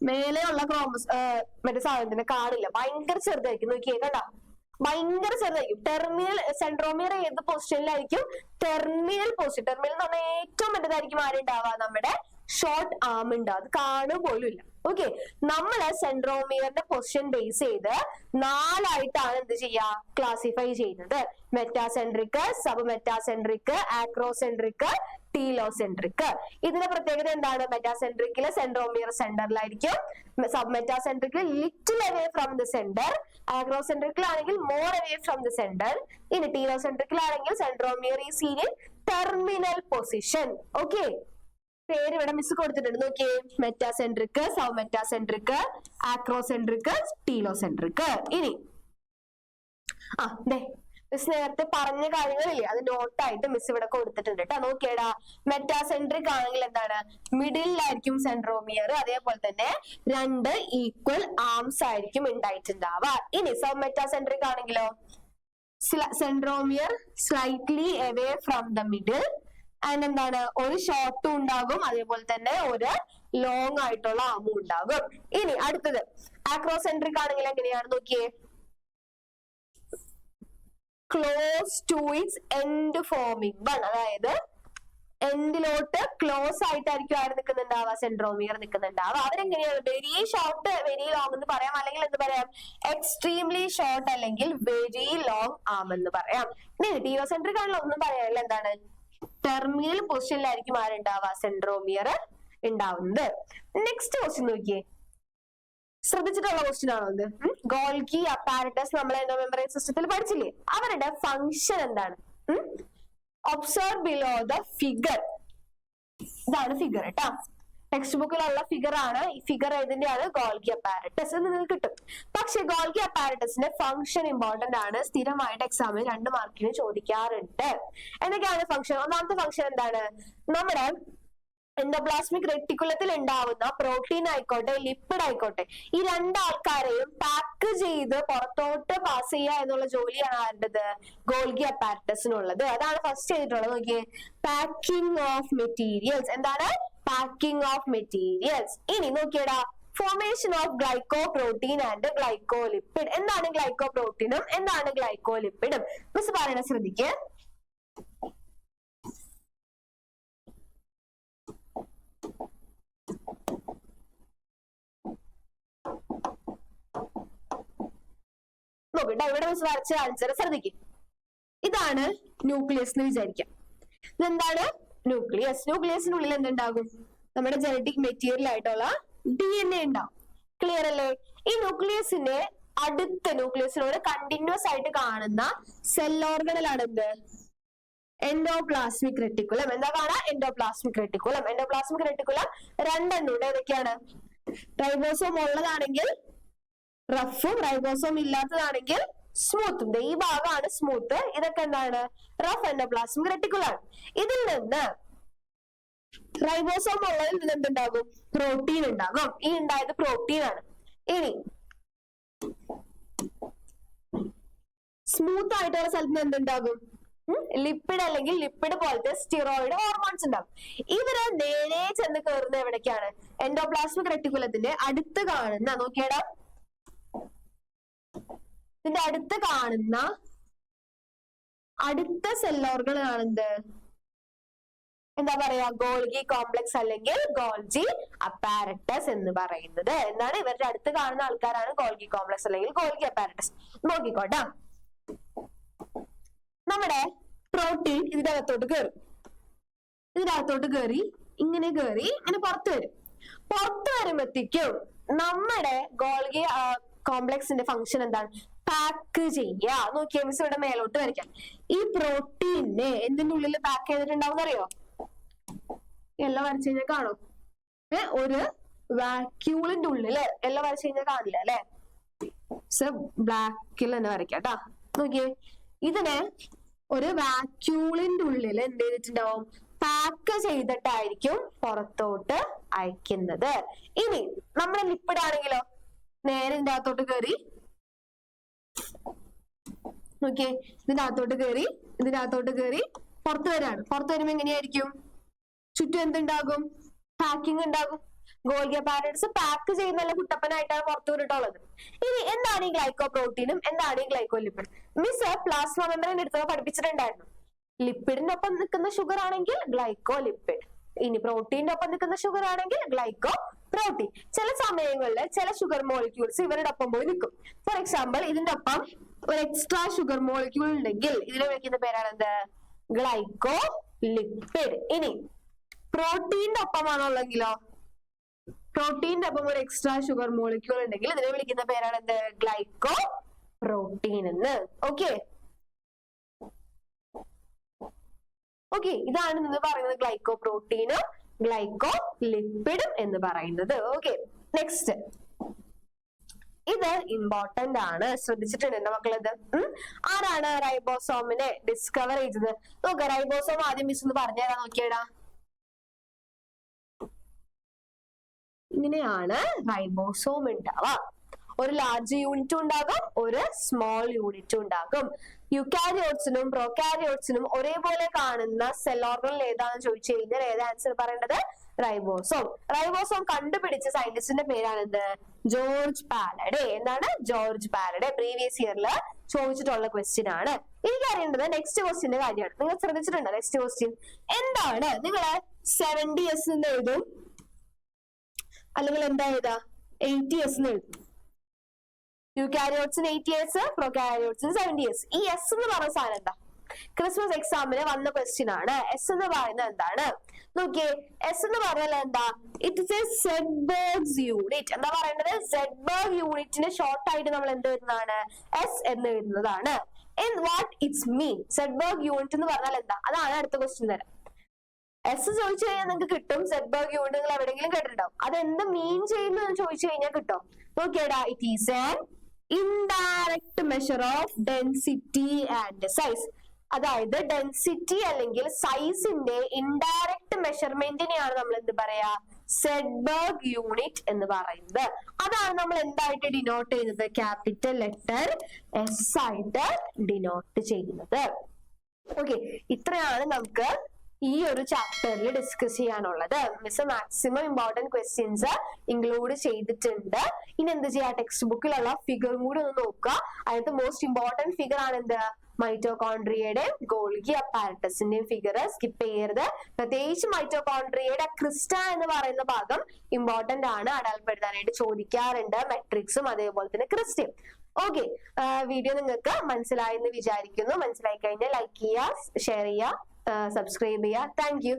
മേലെയുള്ള മറ്റേ സാധനത്തിന് കാണില്ല, ഭയങ്കര ചെറുതായിരിക്കും. നോക്കിയേ, കണ്ട, ഭയങ്കര ചെറുതായിരിക്കും. ടെർമിനൽ സെൻട്രോമിയർ ഏത് പൊസിഷനിലായിരിക്കും? Terminal position. ടെർമിനൽ എന്ന് പറഞ്ഞാൽ ഏറ്റവും വലുതായിരിക്കും ആരുണ്ടാവുക? നമ്മുടെ ഷോർട്ട് ആം ഉണ്ടാവും, അത് കാണുക പോലും ഇല്ല. ഓക്കെ, നമ്മള് സെൻട്രോമിയറിന്റെ പൊസിഷൻ ബേസ് ചെയ്ത് നാലായിട്ടാണ് എന്ത് ചെയ്യാ? ക്ലാസിഫൈ ചെയ്യുന്നത്. Metacentric, sub metacentric, acrocentric, telocentric. ഇതിന്റെ പ്രത്യേകത എന്താണ്? മെറ്റാസെൻട്രിക്കില് സെൻട്രോമിയർ സെന്ററിലായിരിക്കും, സബ് മെറ്റാസെൻട്രിക്കിൽ little away from the centre, ആക്രോസെൻട്രിക്കിലാണെങ്കിൽ more away from the centre. ഇനി ടീലോസെൻട്രിക്കിലാണെങ്കിൽ centromere is seen in terminal position. Okay, പേര് ഇവിടെ മിസ് കൊടുത്തിട്ടുണ്ട്. നോക്കിയേ, metacentric, sub metacentric, acrocentric, telocentric. ഇനി മിസ് നേരത്തെ പറഞ്ഞ കാര്യങ്ങളില്ലേ, അത് നോട്ടായിട്ട് മിസ് ഇവിടെ കൊടുത്തിട്ടുണ്ട് കേട്ടോ. നോക്കിയടാ, മെറ്റാസെൻട്രിക് ആണെങ്കിൽ എന്താണ്? മിഡിലായിരിക്കും സെൻട്രോമിയർ, അതേപോലെ തന്നെ രണ്ട് ഈക്വൽ ആംസ് ആയിരിക്കും ഉണ്ടായിട്ടുണ്ടാവുക. ഇനി സബ് മെറ്റാസെൻട്രിക് ആണെങ്കിലോ, centromere slightly away from the middle and എന്താണ്? ഒരു ഷോർട്ടും ഉണ്ടാകും, അതേപോലെ തന്നെ ഒരു ലോങ് ആയിട്ടുള്ള ആമും ഉണ്ടാകും. ഇനി അടുത്തത് ആക്രോസെൻട്രിക് ആണെങ്കിൽ എങ്ങനെയാണ്? നോക്കിയേ, close to its end forming one. അതായത് എൻഡിലോട്ട് ക്ലോസ് ആയിട്ടായിരിക്കും ആര് നിൽക്കുന്നുണ്ടാവുക? സെൻട്രോമിയർ നിൽക്കുന്നുണ്ടാവുക. അവരെങ്ങനെയാണ്? വെരി ഷോർട്ട്, വെരി ലോങ് എന്ന് പറയാം, അല്ലെങ്കിൽ എന്ത് പറയാം? എക്സ്ട്രീംലി ഷോർട്ട് അല്ലെങ്കിൽ വെരി ലോങ് ആം എന്ന് പറയാം. ഇനി ടീലോസെൻട്രിക് ആണല്ലോ, ഒന്നും പറയാനില്ല. എന്താണ്? ടെർമിനൽ പൊസിഷനിലായിരിക്കും ആരുണ്ടാവുക? സെൻട്രോമിയർ ഉണ്ടാവുന്നത്. നെക്സ്റ്റ് ക്വസ്റ്റ്യൻ നോക്കിയേ, ശ്രദ്ധിച്ചിട്ടുള്ള ക്വസ്റ്റ്യൻ ആണോ ഇത്? ഗോൾഗി അപ്പാരറ്റസ് നമ്മൾ എൻഡോമെംബ്രേൻ സിസ്റ്റത്തിൽ പഠിച്ചില്ലേ? അവരുടെ ഫംഗ്ഷൻ എന്താണ്? Observe below the figure. ഇതാണ് ഫിഗർ കേട്ടോ, ടെക്സ്റ്റ് ബുക്കിലുള്ള ഫിഗർ ആണ്. ഈ ഫിഗർ ഏതിന്റെയാണ്? ഗോൾഗി അപ്പാരറ്റസ് എന്ന് നിങ്ങൾക്ക് കിട്ടും. പക്ഷെ ഗോൾഗി അപ്പാരറ്റസിന്റെ ഫംഗ്ഷൻ ഇമ്പോർട്ടന്റ് ആണ്, സ്ഥിരമായിട്ട് എക്സാമിന് 2 മാർക്കിന് ചോദിക്കാറുണ്ട്. എന്തൊക്കെയാണ് ഫംഗ്ഷൻ? ഒന്നാമത്തെ ഫംഗ്ഷൻ എന്താണ്? നമ്മുടെ എൻഡോപ്ലാസ്മിക് റെറ്റിക്കുലത്തിൽ ഉണ്ടാവുന്ന പ്രോട്ടീൻ ആയിക്കോട്ടെ, ലിപ്പിഡ് ആയിക്കോട്ടെ, ഈ രണ്ടാൾക്കാരെയും പാക്ക് ചെയ്ത് പുറത്തോട്ട് പാസ് ചെയ്യുക എന്നുള്ള ജോലിയാണ് ആരുടേത്? ഗോൾഗി അപ്പാരറ്റസിനുള്ളത്. അതാണ് ഫസ്റ്റ് ചെയ്തിട്ടുള്ളത്. നോക്കിയേ, പാക്കിംഗ് ഓഫ് മെറ്റീരിയൽസ്. എന്താണ്? Packing of materials. ഇനി നോക്കിയടാ, formation of glycoprotein and glycolipid. എന്താണ് ഗ്ലൈക്കോ പ്രോട്ടീനും എന്താണ് ഗ്ലൈക്കോലിപ്പിഡും? മിസ് പറയണ ശ്രദ്ധിക്കേ. നോക്കട്ടെ, ഇവിടെ മിസ് വരച്ച ആൻസർ ശ്രദ്ധിക്കും. ഇതാണ് ന്യൂക്ലിയസ് എന്ന് വിചാരിക്കാം. ഇതെന്താണ്? ന്യൂക്ലിയസ്. ന്യൂക്ലിയസിനുള്ളിൽ എന്തുണ്ടാകും? നമ്മുടെ ജനറ്റിക് മെറ്റീരിയൽ ആയിട്ടുള്ള DNA ഉണ്ടാവും. ക്ലിയർ അല്ലേ? ഈ ന്യൂക്ലിയസിന്റെ അടുത്ത ന്യൂക്ലിയസിനോട് കണ്ടിന്യൂസ് ആയിട്ട് കാണുന്ന സെൽ ഓർഗണലാണ് എന്ത്? Endoplasmic reticulum. എന്താ കാണാ? Endoplasmic reticulum. എൻഡോപ്ലാസ്മിക് റെട്ടിക്കുലം രണ്ടെണ്ണുണ്ട്. ഏതൊക്കെയാണ്? റൈബോസോം ഉള്ളതാണെങ്കിൽ റഫും, റൈബോസോം ഇല്ലാത്തതാണെങ്കിൽ സ്മൂത്തും. ഈ ഭാഗമാണ് സ്മൂത്ത്, ഇതൊക്കെ എന്താണ്? Rough endoplasmic reticulum. ഇതിൽ നിന്ന് റൈബോസോം ഉള്ളതിൽ നിന്ന് എന്തുണ്ടാകും? പ്രോട്ടീൻ ഉണ്ടാകും. ഈ ഉണ്ടായത് പ്രോട്ടീൻ ആണ്. ഇനി സ്മൂത്ത് ആയിട്ടുള്ള സ്ഥലത്ത് എന്തുണ്ടാകും? ലിപ്പിഡ് അല്ലെങ്കിൽ ലിപ്പിഡ് പോലത്തെ സ്റ്റിറോയിഡ് ഹോർമോൺസ് ഉണ്ടാവും. ഇവര് നേരെ ചെന്ന് കയറുന്നത് എവിടേക്കാണ്? എൻഡോപ്ലാസ്മിക് റെട്ടിക്കുലത്തിന്റെ അടുത്ത് കാണുന്ന, നോക്കിയടാ, ഇതിന്റെ അടുത്ത് കാണുന്ന അടുത്ത സെൽ ഓർഗണാണ് എന്ത്? എന്താ പറയാ? ഗോൾഗി കോംപ്ലക്സ് അല്ലെങ്കിൽ ഗോൾജി അപ്പാരറ്റസ് എന്ന് പറയുന്നത്. എന്താണ്? ഇവരുടെ അടുത്ത് കാണുന്ന ആൾക്കാരാണ് ഗോൾഗി കോംപ്ലക്സ് അല്ലെങ്കിൽ ഗോൾഗി അപ്പാരറ്റസ്. നോക്കിക്കോട്ടെ, നമ്മുടെ പ്രോട്ടീൻ ഇതിന്റെ അകത്തോട്ട് കയറും. ഇതിനകത്തോട്ട് കയറി ഇങ്ങനെ പുറത്തു വരും. പുറത്തു വരുമ്പോഴത്തേക്കും നമ്മുടെ ഗോൾഗി കോംപ്ലക്സിന്റെ ഫംഗ്ഷൻ എന്താണ്? പാക്ക് ചെയ്യുക. നോക്കിയാൽ മിസ് ഇവിടെ മേലോട്ട് വരയ്ക്കാം. ഈ പ്രോട്ടീനെ എന്തിന്റെ ഉള്ളിൽ പാക്ക് ചെയ്തിട്ടുണ്ടാവും അറിയോ? എല്ലാം വരച്ചു കഴിഞ്ഞാൽ കാണും. ഒരു വാക്യൂളിന്റെ ഉള്ളില് എല്ലാം വരച്ചു കഴിഞ്ഞാൽ കാണില്ല അല്ലെ? ബ്ലാക്കിൽ തന്നെ വരയ്ക്കാം കേട്ടാ. നോക്കിയേ, ഇതിനെ ഒരു വാക്യൂളിന്റെ ഉള്ളിൽ എന്ത് ചെയ്തിട്ടുണ്ടാവും? പാക്ക് ചെയ്തിട്ടായിരിക്കും പുറത്തോട്ട് അയക്കുന്നത്. ഇനി നമ്മുടെ ലിപ്പിഡ് ആണെങ്കിലോ നേരെ ഇതിന്റെ അകത്തോട്ട് കയറി, നോക്കിയേ, ഇതിന്റെ അകത്തോട്ട് കയറി പുറത്തു വരാണ്. പുറത്തു വരുമ്പോ എങ്ങനെയായിരിക്കും? ചുറ്റും എന്തുണ്ടാകും? പാക്കിംഗ് ഉണ്ടാകും. ഗോൾഗി അപ്പാരറ്റസ് പാക്ക് ചെയ്യുന്ന കുട്ടപ്പനായിട്ടാണ് പുറത്തു വിട്ടിട്ടുള്ളത്. ഇനി എന്താണ് ഈ ഗ്ലൈക്കോ പ്രോട്ടീനും എന്താണ് ഈ ഗ്ലൈക്കോ ലിപ്പിഡ്? മിസ് പ്ലാസ്മ മെമ്പറിന്റെ അടുത്ത് പഠിപ്പിച്ചിട്ടുണ്ടായിരുന്നു. ലിപ്പിഡിന്റെ ഒപ്പം നിൽക്കുന്ന ഷുഗർ ആണെങ്കിൽ ഗ്ലൈക്കോ ലിപ്പിഡ്, ഇനി പ്രോട്ടീന്റെ ഒപ്പം നിൽക്കുന്ന ഷുഗർ ആണെങ്കിൽ ഗ്ലൈക്കോ പ്രോട്ടീൻ. ചില സമയങ്ങളിൽ ചില ഷുഗർ മോളിക്യൂൾസ് ഇവരുടെ ഒപ്പം പോയി നിൽക്കും. ഫോർ എക്സാമ്പിൾ, ഇതിന്റെ ഒപ്പം ഒരു എക്സ്ട്രാ ഷുഗർ മോളിക്യൂൾ ഉണ്ടെങ്കിൽ ഇതിനെ വിളിക്കുന്ന പേരാണ് എന്ത്? Glyco lipid. ഇനി പ്രോട്ടീന്റെ ഒപ്പമാണുള്ളെങ്കിലോ, പ്രോട്ടീന്റെ ഒപ്പം ഒരു എക്സ്ട്രാ ഷുഗർ മോളിക്യൂൾ ഉണ്ടെങ്കിൽ ഇതിനെ വിളിക്കുന്ന പേരാണ് എന്ത്? ഗ്ലൈക്കോ പ്രോട്ടീൻ എന്ന്. ഓക്കെ, ഇതാണ് നിങ്ങൾ പറയുന്നത് ഗ്ലൈക്കോ പ്രോട്ടീനും ഗ്ലൈക്കോ ലിപ്പിഡും എന്ന് പറയുന്നത്. ഓക്കെ, നെക്സ്റ്റ്, ഇത് ഇമ്പോർട്ടന്റ് ആണ്, ശ്രദ്ധിച്ചിട്ടുണ്ട് മക്കളത്. ആരാണ് റൈബോസോമിനെ ഡിസ്കവർ ചെയ്തത്? നോക്ക, റൈബോസോം ആദ്യം മിസ് ഒന്ന് പറഞ്ഞുതരാൻ നോക്കിയടാ. ഇങ്ങനെയാണ് റൈബോസോം ഉണ്ടാവുക. ഒരു ലാർജ് യൂണിറ്റും ഉണ്ടാകും, ഒരു സ്മോൾ യൂണിറ്റും ഉണ്ടാകും. യുക്കാരിയോട്സിനും പ്രോകാരിയോട്സിനും ഒരേപോലെ കാണുന്ന സെൽ ഓർഗണൽ ഏതാണെന്ന് ചോദിച്ചു കഴിഞ്ഞാൽ ഏതാ ആൻസർ പറയേണ്ടത്? റൈബോസോം. റൈബോസോം കണ്ടുപിടിച്ച സയന്റിസ്റ്റിന്റെ പേരാണ് എന്ത്? ജോർജ് പാലഡെ. എന്താണ്? ജോർജ് പാലഡെ. പ്രീവിയസ് ഇയറിൽ ചോദിച്ചിട്ടുള്ള ക്വസ്റ്റ്യൻ ആണ്. എനിക്ക് അറിയേണ്ടത് നെക്സ്റ്റ് ക്വസ്റ്റ്യന്റെ കാര്യമാണ്. നിങ്ങൾ ശ്രദ്ധിച്ചിട്ടുണ്ടോ? നെക്സ്റ്റ് ക്വസ്റ്റ്യൻ എന്താണ്? നിങ്ങള് 70s എന്ന് എഴുതും, അല്ലെങ്കിൽ എന്താ എഴുതാ? 80s എന്ന് എഴുതും. യുകാരിയോട്സിന് 80s, പ്രോകാരിയോട്സിന് 70s. ഈ എസ് എന്ന് പറയുന്ന സാധനം എന്താ? ക്രിസ്മസ് എക്സാമിന് വന്ന ക്വസ്റ്റ്യൻ ആണ്. എസ് എന്ന് പറയുന്നത് എന്താണ്? നോക്കിയേ, എസ് എന്ന് പറഞ്ഞാൽ എന്താ? It is a Svedberg's unit. എന്താ പറയേണ്ടത്? സെഡ്ബർഗ് യൂണിറ്റിന് ഷോർട്ട് ആയിട്ട് നമ്മൾ എന്ത് എഴുതുന്നതാണ്? എസ് എന്ന് എഴുതുന്നതാണ്. What its mean? Svedberg unit എന്ന് പറഞ്ഞാൽ എന്താ? അതാണ് അടുത്ത ക്വസ്റ്റ്യൻ തരാം. എസ് ചോദിച്ചു കഴിഞ്ഞാൽ നിങ്ങൾക്ക് കിട്ടും. സെഡ്ബർഗ് യൂണിറ്റ് നിങ്ങൾ എവിടെയെങ്കിലും കേട്ടിട്ടുണ്ടാവും. അത് എന്ത് മീൻ ചെയ്യുന്നു എന്ന് ചോദിച്ചു കഴിഞ്ഞാൽ കിട്ടും. നോക്കിയടാ, it is an indirect measure of density and size. അതായത് ഡെൻസിറ്റി അല്ലെങ്കിൽ സൈസിന്റെ ഇൻഡയറക്റ്റ് മെഷർമെന്റിനെയാണ് നമ്മൾ എന്ത് പറയാ? സെഡ്ബർഗ് യൂണിറ്റ് എന്ന് പറയുന്നത്. അതാണ് നമ്മൾ എന്തായിട്ട് ഡിനോട്ട് ചെയ്യുന്നത്? ക്യാപിറ്റൽ ലെറ്റർ എസ് ആയിട്ട് ഡിനോട്ട് ചെയ്യുന്നത്. ഓക്കെ, ഇത്രയാണ് നമുക്ക് ഈ ഒരു ചാപ്റ്ററിൽ ഡിസ്കസ് ചെയ്യാനുള്ളത്. Miss maximum important questions include ചെയ്തിട്ടുണ്ട്. ഇനി എന്ത് ചെയ്യാ? ടെക്സ്റ്റ് ബുക്കിലുള്ള ഫിഗറും കൂടി ഒന്ന് നോക്കുക. അതിനകത്ത് മോസ്റ്റ് ഇമ്പോർട്ടന്റ് ഫിഗർ ആണ് എന്ത്? മൈറ്റോകോൺട്രിയയുടെയും ഗോൾഗി അപ്പാരറ്റസിന്റെയും ഫിഗർ സ്കിപ്പ് ചെയ്യരുത്. പ്രത്യേകിച്ച് മൈറ്റോകോൺട്രിയയുടെ ക്രിസ്റ്റ എന്ന് പറയുന്ന ഭാഗം ഇമ്പോർട്ടന്റ് ആണ്, അടയാളപ്പെടുത്താനായിട്ട് ചോദിക്കാറുണ്ട്. മെട്രിക്സും അതേപോലെ തന്നെ ക്രിസ്റ്റയും. ഓക്കെ, വീഡിയോ നിങ്ങൾക്ക് മനസ്സിലായെന്ന് വിചാരിക്കുന്നു. മനസ്സിലായി കഴിഞ്ഞാൽ ലൈക്ക് ചെയ്യുക, ഷെയർ ചെയ്യുക, സബ്സ്ക്രൈബ് ചെയ്യുക. Thank you.